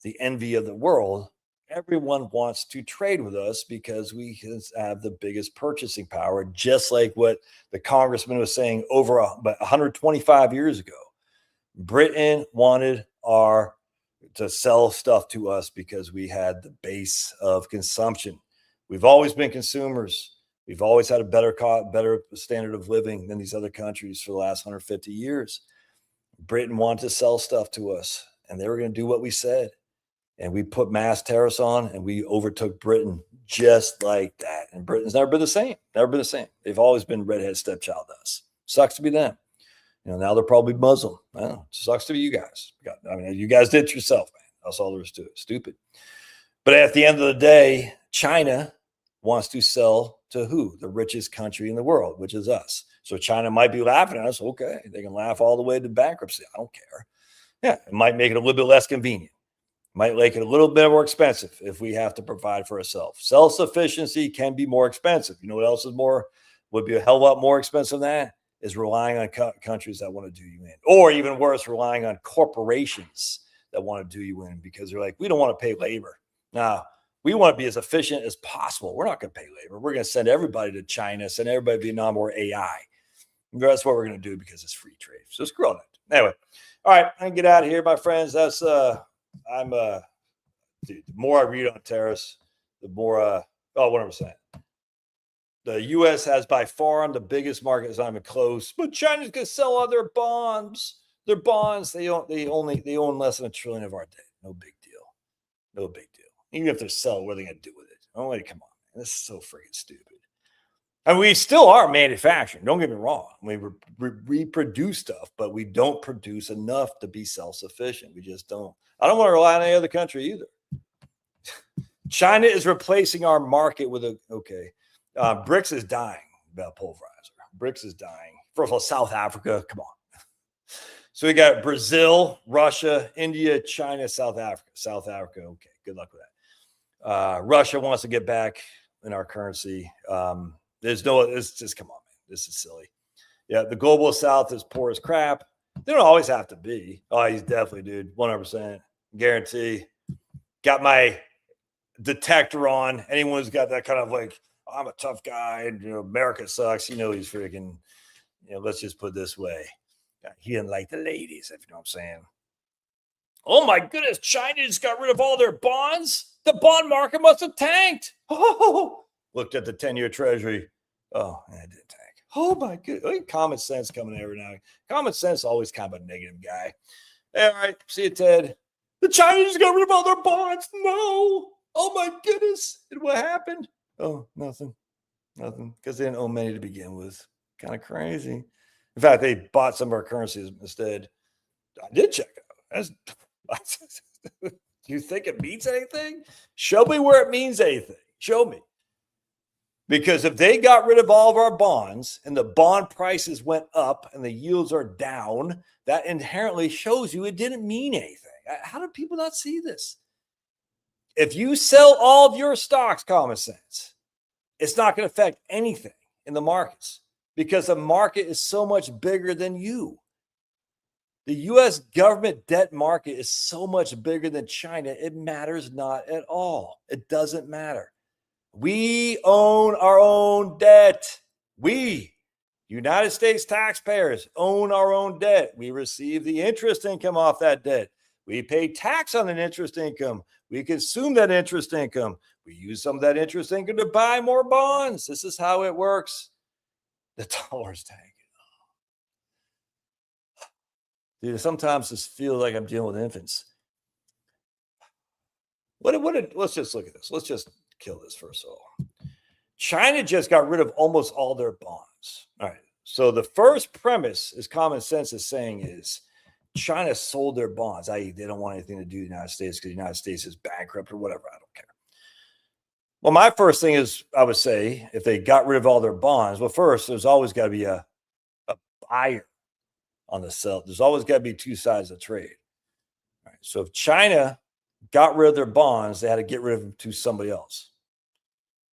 the envy of the world, everyone wants to trade with us because we have the biggest purchasing power, just like what the congressman was saying over about 125 years ago. Britain wanted to sell stuff to us because we had the base of consumption. We've always been consumers. We've always had a better standard of living than these other countries for the last 150 years. Britain wanted to sell stuff to us, and they were going to do what we said. And we put mass tariffs on, and we overtook Britain just like that. And Britain's never been the same. Never been the same. They've always been redhead stepchild to us. Sucks to be them. Now they're probably Muslim. I don't know. Sucks to be you guys. I mean, you guys did it yourself, man. That's all there is to it. Stupid. But at the end of the day, China wants to sell to who? The richest country in the world, which is us. So China might be laughing at us. Okay. They can laugh all the way to bankruptcy. I don't care. Yeah. It might make it a little bit less convenient. Might make it a little bit more expensive if we have to provide for ourselves. Self-sufficiency can be more expensive. You know what else would be a hell of a lot more expensive than that? Is relying on countries that want to do you in. Or even worse, relying on corporations that want to do you in because they're like, we don't want to pay labor. Now, we want to be as efficient as possible. We're not going to pay labor. We're going to send everybody to China, send everybody to Vietnam or AI. That's what we're going to do because it's free trade. So screw all that. Anyway, all right, I can get out of here, my friends. That's dude, the more I read on tariffs, the more what I'm saying. The U.S. has by far the biggest market. It's not even close. But China's going to sell all their bonds. Their bonds, they own less than $1 trillion of our debt. No big deal. No big deal. Even if they're selling, what are they going to do with it? Oh, like, come on, man. This is so freaking stupid. And we still are manufacturing. Don't get me wrong. We reproduce stuff, but we don't produce enough to be self-sufficient. We just don't. I don't want to rely on any other country either. China is replacing our market with BRICS is dying about pulverizer. BRICS is dying. First of all, South Africa, come on. So we got Brazil, Russia, India, China, South Africa. South Africa, okay, good luck with that. Russia wants to get back in our currency. It's just, come on, man. This is silly. Yeah, the global South is poor as crap. They don't always have to be. Oh, he's definitely, dude, 100%. Guarantee. Got my detector on. Anyone who's got that kind of like, I'm a tough guy and America sucks. He's freaking, let's just put it this way. He didn't like the ladies, if you know what I'm saying. Oh my goodness, China just got rid of all their bonds. The bond market must have tanked. Oh, looked at the 10-year treasury. Oh, it didn't tank. Oh my goodness. Common sense coming every now and then. Common sense always kind of a negative guy. All right, see you, Ted. The Chinese got rid of all their bonds. No. Oh my goodness. And what happened? Oh, nothing. Because they didn't own many to begin with. Kind of crazy. In fact, they bought some of our currencies instead. I did check it out. Do you think it means anything? Show me where it means anything. Show me. Because if they got rid of all of our bonds and the bond prices went up and the yields are down, that inherently shows you it didn't mean anything. How do people not see this? If you sell all of your stocks, common sense, it's not going to affect anything in the markets because the market is so much bigger than you. The U.S. government debt market is so much bigger than China. It matters not at all. It doesn't matter. We own our own debt. We, United States taxpayers, own our own debt. We receive the interest income off that debt. We pay tax on an interest income. We consume that interest income. We use some of that interest income to buy more bonds. This is how it works. The dollar's tanking. Dude, sometimes this feels like I'm dealing with infants. Let's just look at this. Let's just kill this first of all. China just got rid of almost all their bonds. All right. So the first premise is common sense is saying is China sold their bonds, i.e. they don't want anything to do with the United States because the United States is bankrupt or whatever. I don't care. Well, my first thing is I would say if they got rid of all their bonds, well, first, there's always got to be a buyer on the sell. There's always got to be two sides of trade. All right. So if China got rid of their bonds, they had to get rid of them to somebody else.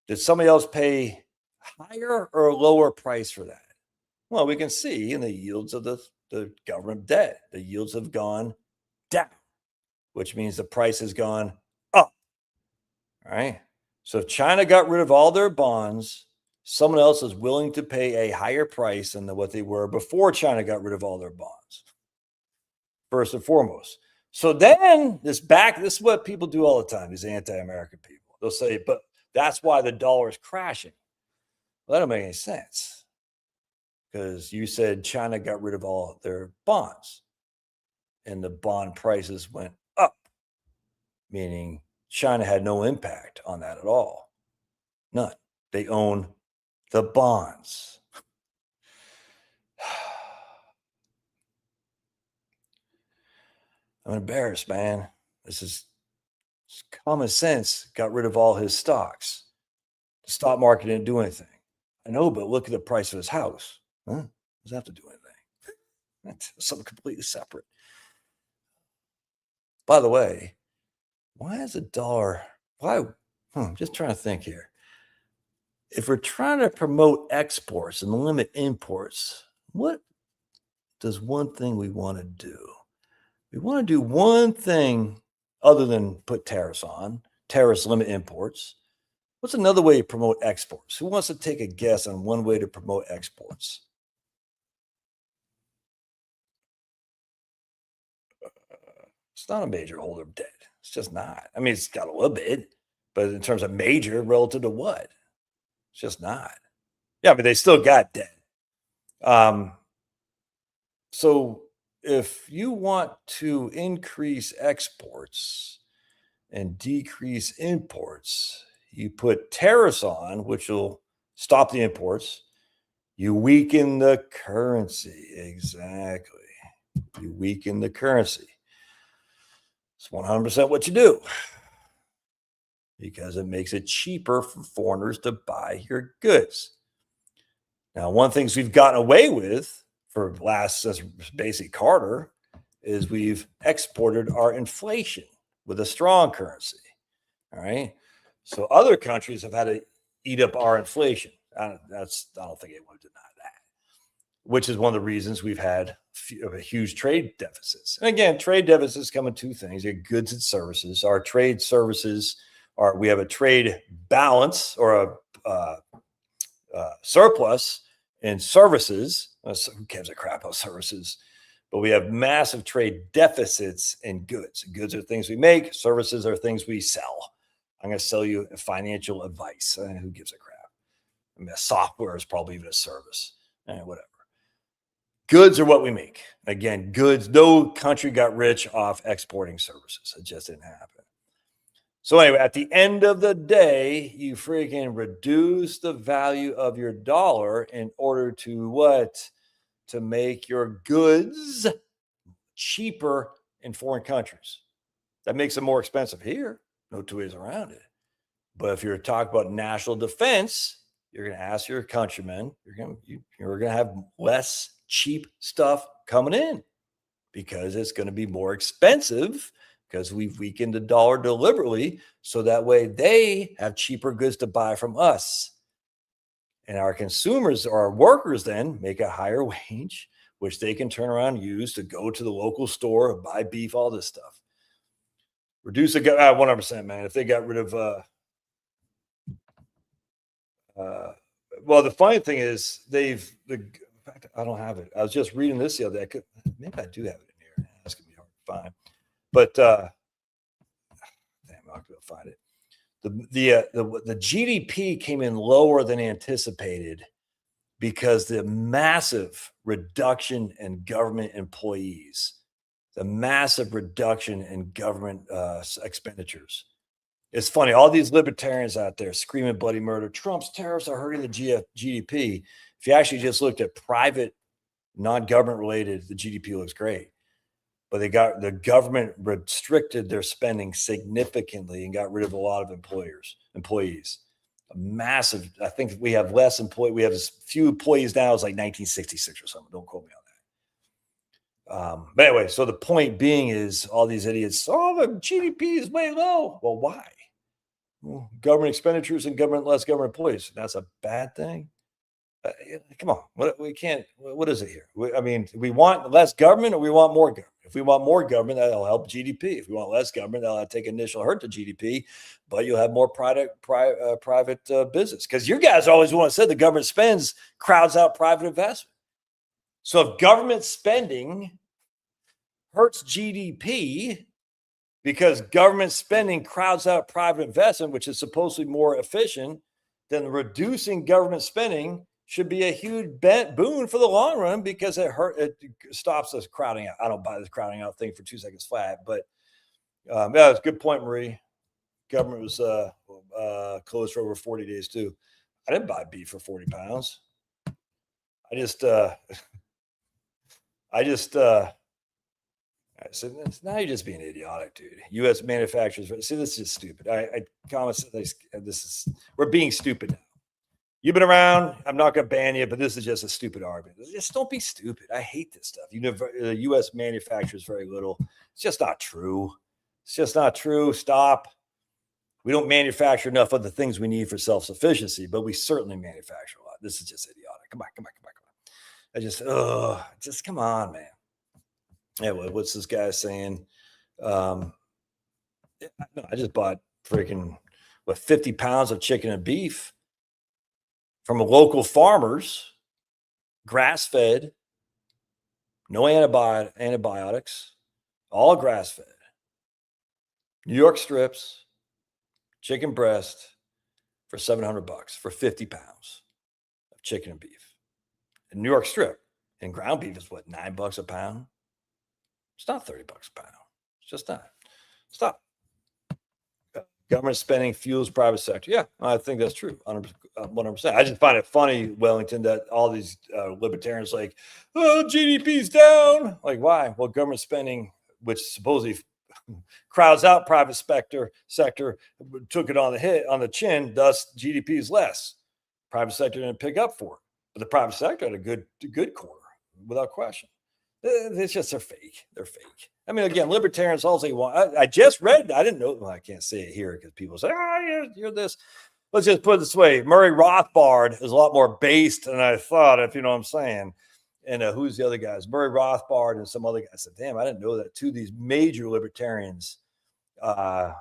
Did somebody else pay higher or a lower price for that? Well, we can see in the yields of the government debt, the yields have gone down, which means the price has gone up. All right. So if China got rid of all their bonds, someone else is willing to pay a higher price than what they were before China got rid of all their bonds, first and foremost. So then this is what people do all the time, these anti-American people. They'll say, but that's why the dollar is crashing. Well, that don't make any sense, because you said China got rid of all their bonds and the bond prices went up, meaning China had no impact on that at all. None. They own the bonds. I'm embarrassed, man. This is common sense. Got rid of all his stocks. The stock market didn't do anything. I know, but look at the price of his house. Huh? Does that have to do anything? That's something completely separate. By the way, why is a dollar? Why? I'm just trying to think here. If we're trying to promote exports and limit imports, what does one thing we want to do? We want to do one thing other than put tariffs on. Tariffs limit imports. What's another way to promote exports? Who wants to take a guess on one way to promote exports? It's not a major holder of debt. It's just not. I mean, it's got a little bit, but in terms of major relative to what? It's just not. Yeah, but they still got debt. So if you want to increase exports and decrease imports, you put tariffs on, which will stop the imports. You weaken the currency. Exactly. You weaken the currency. It's 100% what you do, because it makes it cheaper for foreigners to buy your goods. Now, one of the things we've gotten away with for since basically Carter is we've exported our inflation with a strong currency. All right. So other countries have had to eat up our inflation. I don't think anyone would deny that, which is one of the reasons we've had huge trade deficits. And again, trade deficits come in two things: you have goods and services. Our trade services we have a trade balance or a surplus in services. Who gives a crap about services? But we have massive trade deficits in goods. Goods are things we make. Services are things we sell. I'm going to sell you financial advice. Who gives a crap? I mean, software is probably even a service. Whatever. Goods are what we make. Again, goods. No country got rich off exporting services. It just didn't happen. So anyway, at the end of the day, you freaking reduce the value of your dollar in order to what? To make your goods cheaper in foreign countries. That makes them more expensive here. No two ways around it. But if you're talking about national defense, you're going to ask your countrymen, you're going to have less cheap stuff coming in, because it's going to be more expensive, because we've weakened the dollar deliberately, so that way they have cheaper goods to buy from us. And our consumers or our workers then make a higher wage, which they can turn around and use to go to the local store, buy beef, all this stuff. Reduce the 100%, man. If they got rid of, well, the funny thing is in fact, I don't have it. I was just reading this the other day. Maybe I do have it in here. That's gonna be hard to find. But damn, I'm not gonna find it. The GDP came in lower than anticipated because the massive reduction in government employees, the massive reduction in government expenditures. It's funny, all these libertarians out there screaming bloody murder. Trump's tariffs are hurting the GDP. If you actually just looked at private, non-government related, the GDP looks great. But the government restricted their spending significantly and got rid of a lot of employees. A massive, I think we have less employees. We have as few employees now as like 1966 or something. Don't quote me on that. But anyway, so the point being is all these idiots, the GDP is way low. Well, why? Well, government expenditures and less government employees. That's a bad thing. Come on, what is it here? I mean, we want less government or we want more government? If we want more government, that'll help GDP. If we want less government, that'll take initial hurt to GDP, but you'll have more private business. Because you guys always want to say the government spends, crowds out private investment. So if government spending hurts GDP because government spending crowds out private investment, which is supposedly more efficient, then reducing government spending should be a huge boon for the long run because it stops us crowding out. I don't buy this crowding out thing for 2 seconds flat, but yeah, it's a good point, Marie. Government was closed for over 40 days too. I didn't buy beef for 40 pounds. I just so now you're just being idiotic, dude. U.S. manufacturers. See, this is just stupid. I comment we're being stupid now. You've been around. I'm not going to ban you, but this is just a stupid argument. Just don't be stupid. I hate this stuff. The U.S. manufactures very little. It's just not true. It's just not true. Stop. We don't manufacture enough of the things we need for self-sufficiency, but we certainly manufacture a lot. This is just idiotic. Come on. I just come on, man. Yeah, what's this guy saying? I just bought freaking 50 pounds of chicken and beef from local farmers, grass-fed, no antibiotics, all grass-fed. New York strips, chicken breast for $700 for 50 pounds of chicken and beef. And New York strip and ground beef is what, $9 a pound? It's not $30 a pound. It's just not. Stop. Government spending fuels private sector. Yeah, I think that's true. 100%. I just find it funny, Wellington, that all these libertarians like, oh, GDP's down. Like, why? Well, government spending, which supposedly crowds out private sector, took it on the chin. Thus, GDP is less. Private sector didn't pick up for it, but the private sector had a good quarter, without question. It's just they're fake. They're fake. I mean, again, libertarians all they want. I just read. I didn't know. Well, I can't say it here because people say, you're this. Let's just put it this way. Murray Rothbard is a lot more based than I thought, if you know what I'm saying. And who's the other guys? Murray Rothbard and some other guys. I said, damn, I didn't know that. Two of these major libertarians, and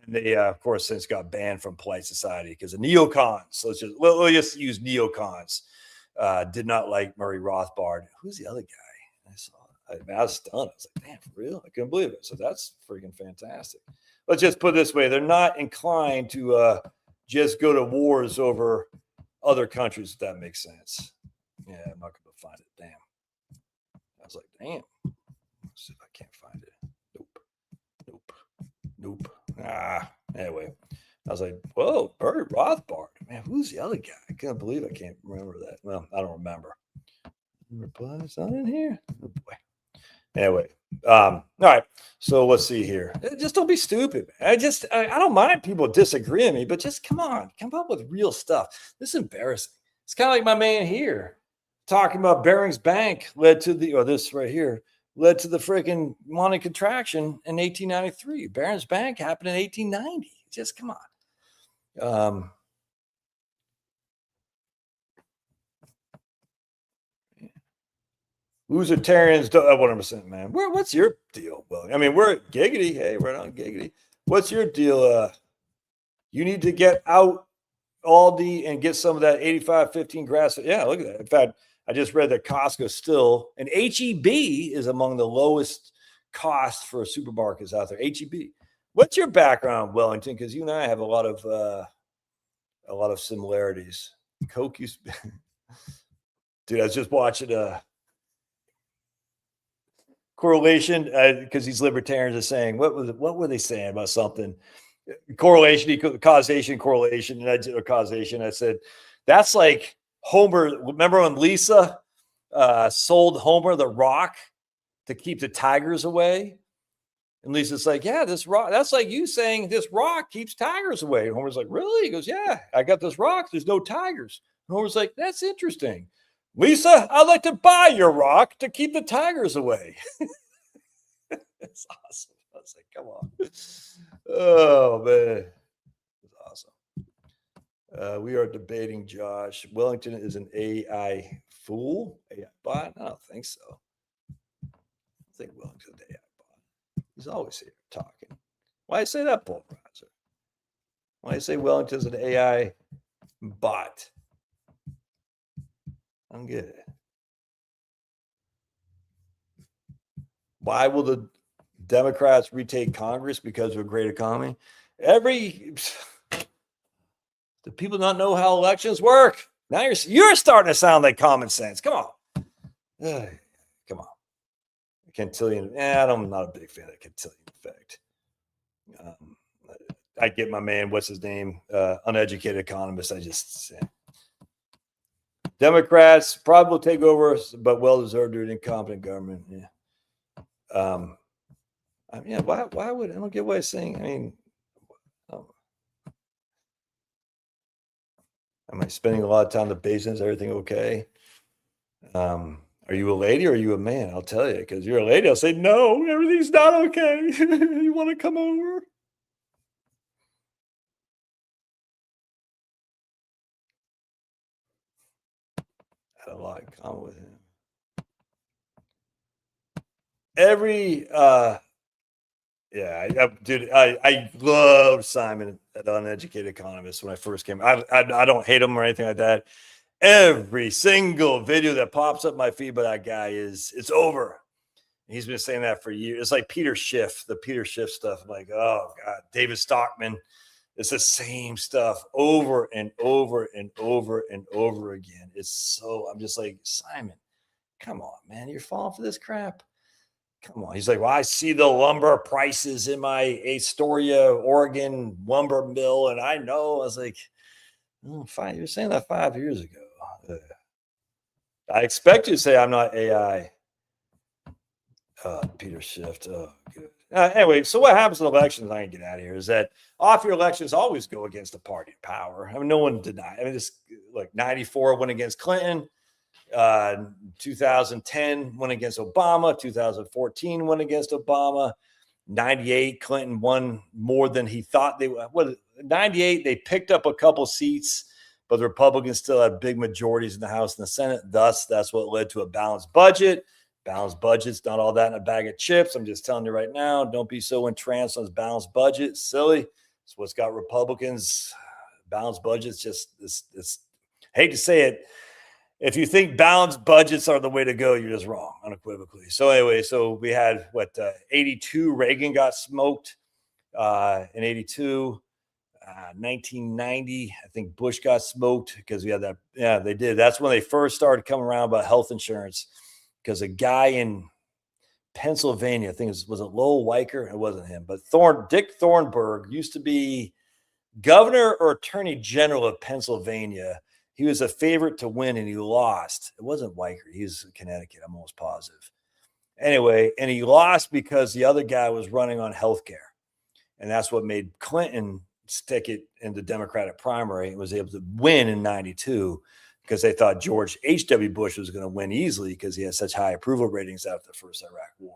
they, of course, since got banned from polite society because of neocons. We'll just use neocons. Did not like Murray Rothbard. Who's the other guy? I was stunned. I was like, damn, for real? I couldn't believe it. So that's freaking fantastic. Let's just put it this way. They're not inclined to just go to wars over other countries, if that makes sense. Yeah, I'm not going to find it. Damn. I was like, damn. Let's see if I can't find it. Nope. Anyway, I was like, whoa, Murray Rothbard. Man, who's the other guy? I can't believe I can't remember that. Well, I don't remember. Replies not in here. Oh boy. Anyway, all right. So let's see here. Just don't be stupid. I don't mind people disagreeing with me, but just come on, come up with real stuff. This is embarrassing. It's kind of like my man here talking about Barings Bank this right here led to the freaking money contraction in 1893. Barings Bank happened in 1890. Just come on. Losertarians don't 100%, man. What's your deal? Well, I mean, we're giggity. Hey, we're on giggity. What's your deal? You need to get out Aldi and get some of that 85-15 grass. Yeah, look at that. In fact, I just read that Costco still, and HEB is among the lowest cost for supermarkets out there. HEB. What's your background, Wellington? Because you and I have a lot of similarities. Coke used to be... Dude, I was just watching correlation because these libertarians are saying what were they saying about something correlation, causation, correlation, and causation. I said that's like Homer. Remember when Lisa sold Homer the rock to keep the tigers away? And Lisa's like, yeah, this rock. That's like you saying this rock keeps tigers away. And Homer's like, really? He goes, yeah, I got this rock. There's no tigers. And Homer's like, that's interesting. Lisa, I'd like to buy your rock to keep the tigers away. It's awesome. I was like, come on. Oh, man. It's awesome. We are debating Josh. Wellington is an AI fool? AI bot? I don't think so. think Wellington's an AI bot. He's always here talking. Why say that, Paul Browser? Why you say Wellington's an AI bot? I don't get it. Why will the Democrats retake Congress? Because of a great economy? Do people not know how elections work? Now you're starting to sound like common sense. Come on. Come on. Cantillon. I'm not a big fan of Cantillon effect. I get my man, what's his name? Uneducated economist. I just say. Democrats probably will take over, but well-deserved due to incompetent government. Yeah. Why would I don't get what he's saying? I mean, am I spending a lot of time in the basement? Is everything okay? Are you a lady or are you a man? I'll tell you, because you're a lady. I'll say, no, everything's not okay. You want to come over? I had a lot in common with him. Dude, I loved Simon, that Uneducated Economist, when I first came. I don't hate him or anything like that. Every single video that pops up my feed by that guy it's over. He's been saying that for years. It's like Peter Schiff, the Peter Schiff stuff. I'm like, oh God, David Stockman. It's the same stuff over and over and over and over again. I'm just like, Simon, come on, man. You're falling for this crap. Come on. He's like, well, I see the lumber prices in my Astoria, Oregon lumber mill. And I know. I was like, fine. You were saying that 5 years ago. I expect you to say I'm not AI. Peter Schiff. Oh, good. Anyway, so what happens in elections, I can get out of here, is that off-year elections always go against the party in power. I mean, no one denied. I mean, this like 94 went against Clinton. 2010 went against Obama. 2014 went against Obama. 98, Clinton won more than he thought they would. 98, they picked up a couple seats, but the Republicans still had big majorities in the House and the Senate. Thus, that's what led to a balanced budget. Balanced budget's not all that in a bag of chips. I'm just telling you right now, don't be so entranced on this balanced budget. Silly. It's what's got Republicans. Balanced budgets it's hate to say it. If you think balanced budgets are the way to go, you're just wrong, unequivocally. So anyway, so we had 82, Reagan got smoked in 82. 1990, I think Bush got smoked because we had that. Yeah, they did. That's when they first started coming around about health insurance, because a guy in Pennsylvania, I think was it Lowell Weicker? It wasn't him, but Dick Thornburg used to be governor or attorney general of Pennsylvania. He was a favorite to win and he lost. It wasn't Weicker. He was in Connecticut. I'm almost positive. Anyway, and he lost because the other guy was running on health care. And that's what made Clinton stick it in the Democratic primary and was able to win in 92, because they thought George H.W. Bush was going to win easily because he had such high approval ratings after the first Iraq War.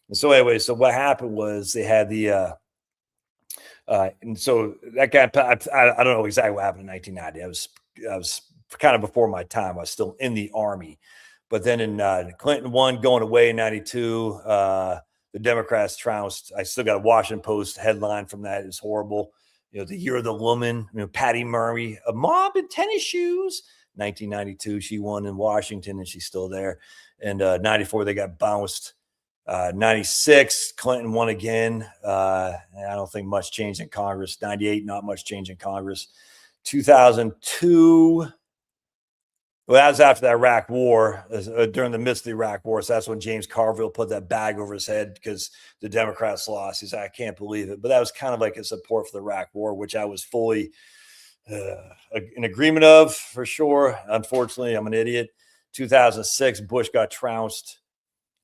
And so anyway, so what happened was they had the and so that guy, I don't know exactly what happened in 1990. I was kind of before my time. I was still in the Army. But then in Clinton won, going away in 92, the Democrats trounced. I still got a Washington Post headline from that. It's horrible. The year of the woman, Patty Murray, a mob in tennis shoes. 1992, she won in Washington and she's still there. And 94, they got bounced. 96, Clinton won again. I don't think much changed in Congress. 98, not much change in Congress. 2002, well, that was after the Iraq War, during the midst of the Iraq War. So that's when James Carville put that bag over his head because the Democrats lost. He said, I can't believe it. But that was kind of like a support for the Iraq War, which I was fully in agreement of, for sure. Unfortunately, I'm an idiot. 2006, Bush got trounced.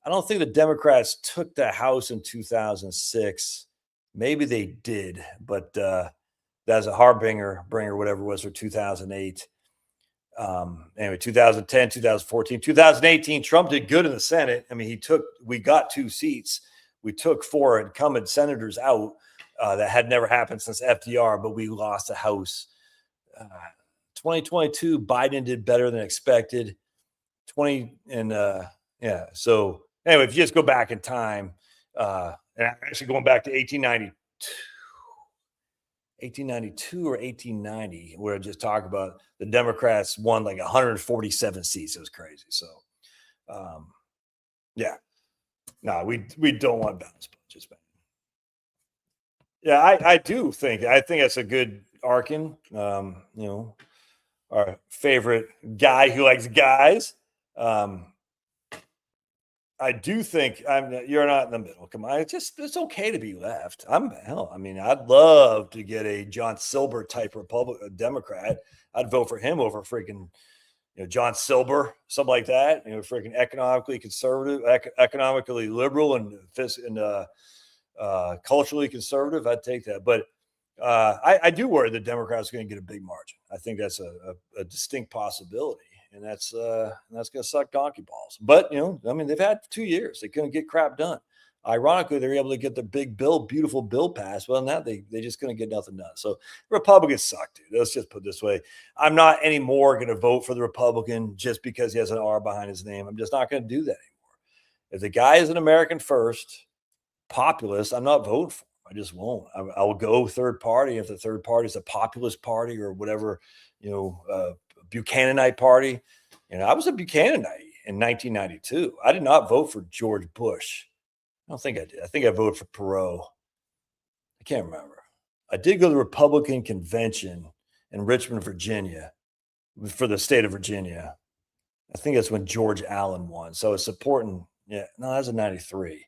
I don't think the Democrats took the House in 2006. Maybe they did, but that's a harbinger, whatever it was, for 2008. Anyway, 2010, 2014, 2018, Trump did good in the Senate. I mean, we got 2 seats. We took 4 incumbent senators out. That had never happened since FDR, but we lost the House. 2022, Biden did better than expected. So anyway, if you just go back in time, and actually going back to 1892 or 1890, where I just talk about the Democrats won like 147 seats. It was crazy. So, yeah, no, we don't want balanced budgets, man. Yeah, I do think that's a good Arkin. Our favorite guy who likes guys. I do think you're not in the middle. Come on, it's okay to be left. I'd love to get a John Silber type Democrat. I'd vote for him over freaking John Silber, something like that. Freaking economically conservative, economically liberal, and culturally conservative. I'd take that, but I do worry the Democrats are going to get a big margin. I think that's a distinct possibility. And that's going to suck donkey balls. But, they've had 2 years. They couldn't get crap done. Ironically, they were able to get the beautiful bill passed. Well, now they just couldn't get nothing done. So Republicans suck, dude. Let's just put it this way. I'm not anymore going to vote for the Republican just because he has an R behind his name. I'm just not going to do that anymore. If the guy is an American first populist, I'm not voting for him. I just won't. I will go third party. If the third party is a populist party or whatever, Buchananite party. I was a Buchananite in 1992. I did not vote for George Bush. I don't think I did. I think I voted for Perot. I can't remember. I did go to the Republican convention in Richmond, Virginia, for the state of Virginia. I think that's when George Allen won. So it's supporting. Yeah, no, that was in 93.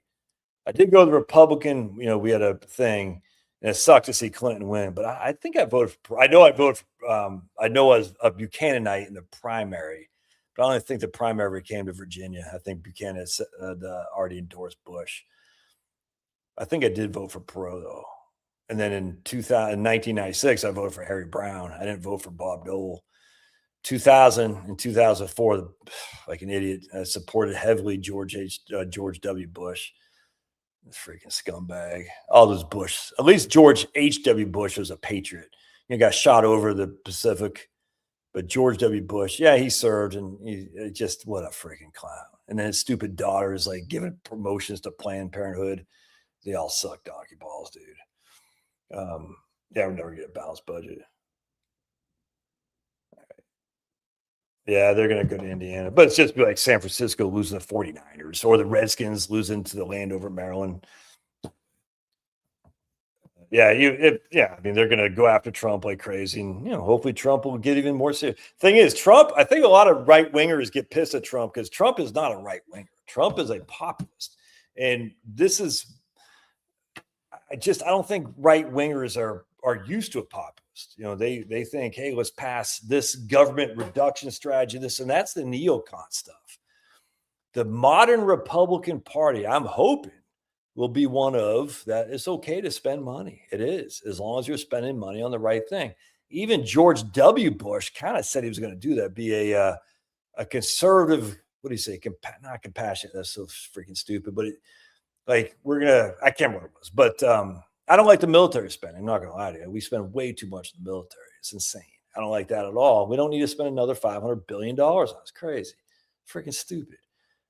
I did go to the Republican. We had a thing. And it sucked to see Clinton win, but I think I voted for. I know I voted for. I know I was a Buchananite in the primary, but I don't think the primary came to Virginia. I think Buchanan had already endorsed Bush. I think I did vote for Perot though, and then in 1996, I voted for Harry Brown. I didn't vote for Bob Dole. 2000 and 2004, like an idiot, I supported heavily George W. Bush. This freaking scumbag. All those Bush. At least George H.W. Bush was a patriot. He got shot over the Pacific. But George W. Bush, yeah, he served, and he just, what a freaking clown. And then his stupid daughter is like giving promotions to Planned Parenthood. They all suck donkey balls, dude. Yeah, we'll never get a balanced budget. Yeah, they're going to go to Indiana. But it's just like San Francisco losing the 49ers or the Redskins losing to the Landover, Maryland. Yeah, they're going to go after Trump like crazy. And, hopefully Trump will get even more serious. Thing is, Trump, I think a lot of right-wingers get pissed at Trump because Trump is not a right-winger. Trump is a populist. And I don't think right-wingers are used to a populist. They think, hey, let's pass this government reduction strategy, and that's the neocon stuff. The modern Republican Party, I'm hoping, will be one of that. It's okay to spend money. It is, as long as you're spending money on the right thing. Even George W. Bush kind of said he was going to do that, be a conservative. What do you say? Not compassionate. That's so freaking stupid. But I can't remember what it was, but I don't like the military spending. I'm not going to lie to you. We spend way too much in the military. It's insane. I don't like that at all. We don't need to spend another $500 billion on it. It's crazy. Freaking stupid.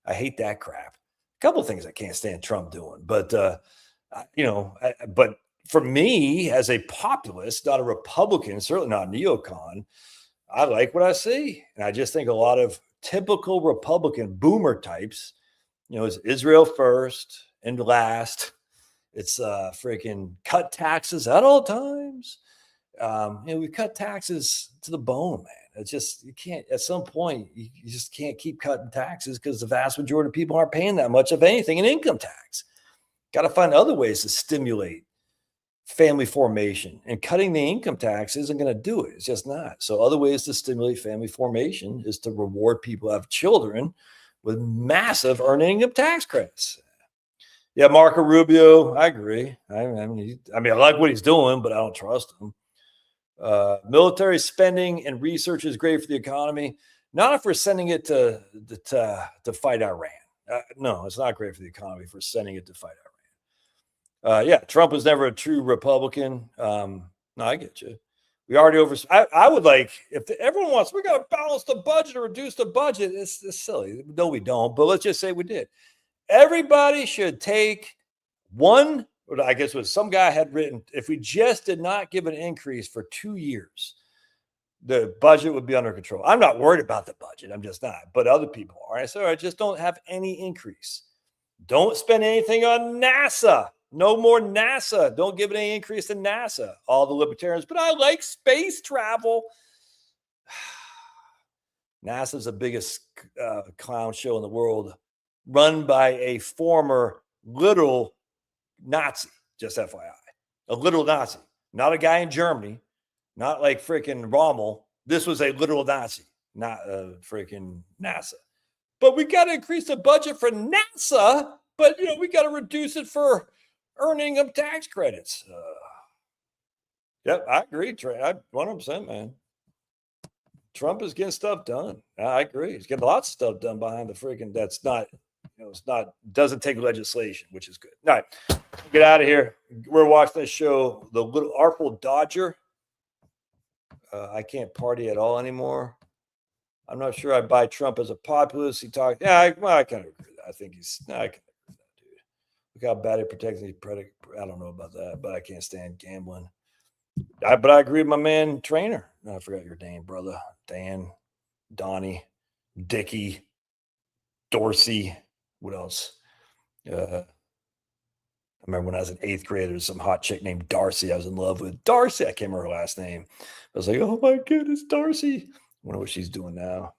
I hate that crap. A couple of things I can't stand Trump doing. But, but for me, as a populist, not a Republican, certainly not a neocon, I like what I see. And I just think a lot of typical Republican boomer types, is Israel first and last. It's freaking cut taxes at all times. We cut taxes to the bone, man. It's just, you can't, at some point, you just can't keep cutting taxes because the vast majority of people aren't paying that much of anything in income tax. Got to find other ways to stimulate family formation, and cutting the income tax isn't going to do it. It's just not. So other ways to stimulate family formation is to reward people who have children with massive earned income tax credits. Yeah, Marco Rubio, I agree. I like what he's doing, but I don't trust him. Military spending and research is great for the economy. Not if we're sending it to fight Iran. No, it's not great for the economy if we're sending it to fight Iran. Trump was never a true Republican. No, I get you. We already I would like, if everyone wants, we got to balance the budget or reduce the budget. It's silly. No, we don't. But let's just say we did. Everybody should take one, or I guess what some guy had written, if we just did not give an increase for 2 years, the budget would be under control. I'm not worried about the budget. I'm just not, but other people are. I said, I just don't have any increase. Don't spend anything on NASA. No more NASA. Don't give it any increase to NASA. All the libertarians, but I like space travel. NASA's the biggest clown show in the world, run by a former literal Nazi, just FYI. A literal Nazi. Not a guy in Germany. Not like freaking Rommel. This was a literal Nazi, not a freaking NASA. But we got to increase the budget for NASA, but we got to reduce it for earning of tax credits. Yep, I agree, Trey. 100%, man. Trump is getting stuff done. I agree. He's getting lots of stuff done behind the freaking. That's not, it's not, doesn't take legislation, which is good. All right, get out of here. We're watching this show, The Little Artful Dodger. I can't party at all anymore. I'm not sure I buy Trump as a populist. He talked. Yeah, I kind of agree with that. I think he's. I can agree with that, dude. Look how bad he protects these predicate. I don't know about that, but I can't stand gambling. But I agree with my man Trainer. I forgot your name, brother. Dan, Donnie, Dickie, Dorsey. What else? I remember when I was in 8th grade, there was some hot chick named Darcy I was in love with. Darcy, I can't remember her last name. I was like, oh my goodness, Darcy. I wonder what she's doing now.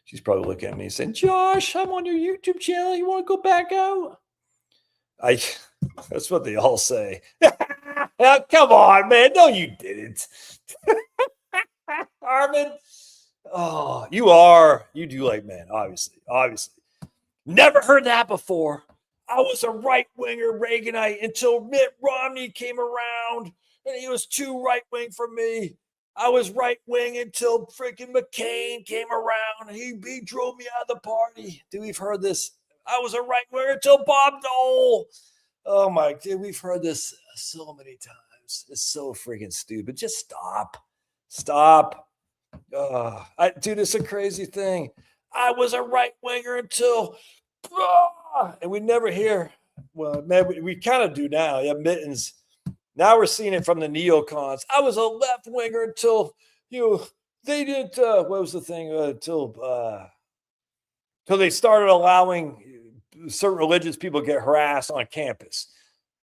She's probably looking at me saying, Josh, I'm on your YouTube channel. You want to go back out? That's what they all say. Come on, man. No, you didn't. Armin. Oh, you do like man, obviously. Never heard that before. I was a right-winger Reaganite until Mitt Romney came around, and he was too right-wing for me. I was right-wing until freaking McCain came around. He drove me out of the party. Dude, we've heard this. I was a right-winger until Bob Dole. Oh, my God. We've heard this so many times. It's so freaking stupid. Just stop. Dude, it's a crazy thing. I was a right-winger until... and we never hear, well, man, we kind of do now. Yeah, Mittens. Now we're seeing it from the neocons. I was a left winger until they didn't. What was the thing? Until they started allowing certain religious people to get harassed on campus.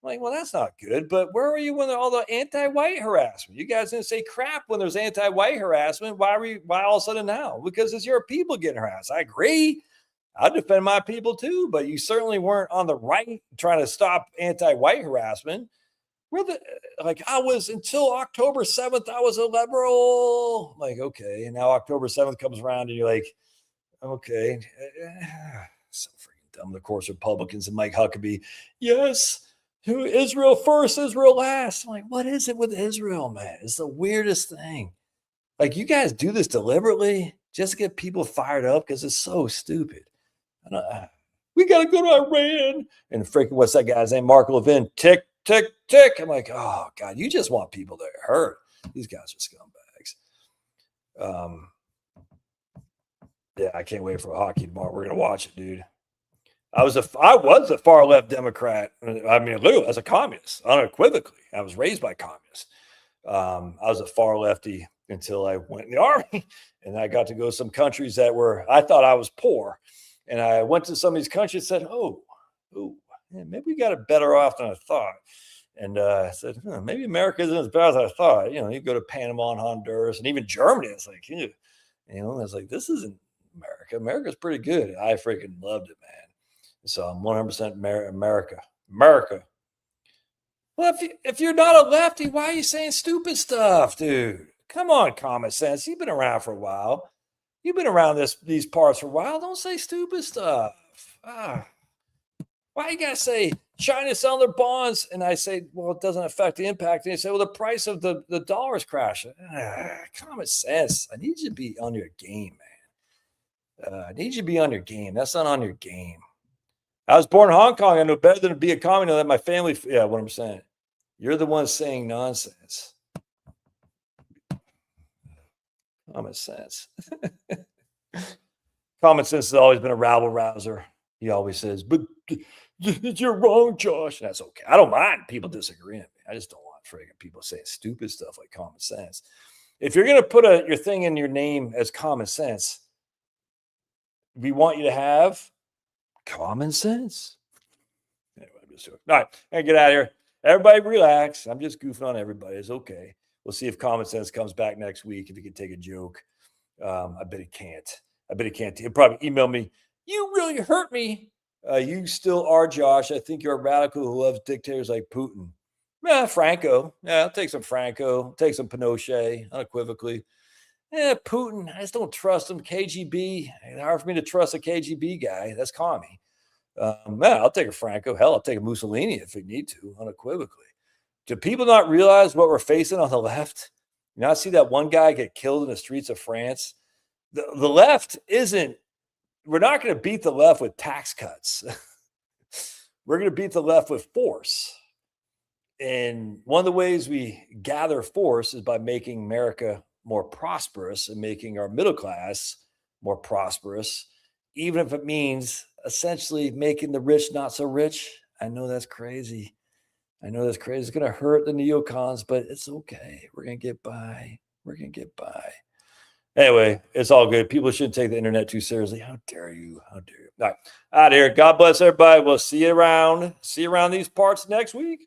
I'm like, well, that's not good. But where were you when all the anti-white harassment? You guys didn't say crap when there's anti-white harassment. Why all of a sudden now? Because it's your people getting harassed. I agree. I defend my people too, but you certainly weren't on the right trying to stop anti-white harassment. I was until October 7th, I was a liberal. Like, okay. And now October 7th comes around and you're like, okay. So freaking dumb. Of course, Republicans and Mike Huckabee. Yes. Israel first, Israel last. I'm like, what is it with Israel, man? It's the weirdest thing. Like, you guys do this deliberately just to get people fired up because it's so stupid. We got to go to Iran. And freaking, what's that guy's name? Mark Levin. Tick, tick, tick. I'm like, oh, God, you just want people to hurt. These guys are scumbags. Yeah, I can't wait for hockey tomorrow. We're going to watch it, dude. I was a far left Democrat. I mean, literally, as a communist, unequivocally. I was raised by communists. I was a far lefty until I went in the army. And I got to go to some countries I thought I was poor. And I went to some of these countries and said, man, maybe we got it better off than I thought. And I said, maybe America isn't as bad as I thought. You go to Panama and Honduras and even Germany. It's like, I was like, this isn't America. America's pretty good. I freaking loved it, man. So I'm 100% America. Well, if you're not a lefty, why are you saying stupid stuff, dude? Come on, common sense. You've been around for a while. You've been around these parts for a while. Don't say stupid stuff. Why you gotta say China's selling their bonds? And I say, well, it doesn't affect the impact. And they say, well, the price of the dollar is crashing. Common sense. I need you to be on your game, man. I need you to be on your game. That's not on your game. I was born in Hong Kong. I know better than to be a communist. That my family. Yeah, what I'm saying. You're the one saying nonsense. Common sense. Common sense has always been a rabble rouser. He always says, but you're wrong, Josh. And that's okay. I don't mind people disagreeing. I just don't want friggin' people saying stupid stuff like common sense. If you're going to put your thing in your name as common sense, we want you to have common sense. Anyway, I'm just joking. All right, I get out of here. Everybody relax. I'm just goofing on everybody. It's okay. We'll see if common sense comes back next week. If he can take a joke. I bet he can't. He'll probably email me. You really hurt me. You still are, Josh. I think you're a radical who loves dictators like Putin. Yeah, Franco. Yeah, I'll take some Franco. I'll take some Pinochet, unequivocally. Yeah, Putin. I just don't trust him. KGB. It's hard for me to trust a KGB guy. That's commie. Yeah, I'll take a Franco. Hell, I'll take a Mussolini if we need to, unequivocally. Do people not realize what we're facing on the left? You not see that one guy get killed in the streets of France? The left isn't, we're not going to beat the left with tax cuts. We're going to beat the left with force. And one of the ways we gather force is by making America more prosperous and making our middle class more prosperous, even if it means essentially making the rich not so rich. I know that's crazy. It's going to hurt the neocons, but it's okay. We're going to get by. Anyway, it's all good. People shouldn't take the internet too seriously. How dare you? All right, out of here. God bless everybody. We'll see you around these parts next week.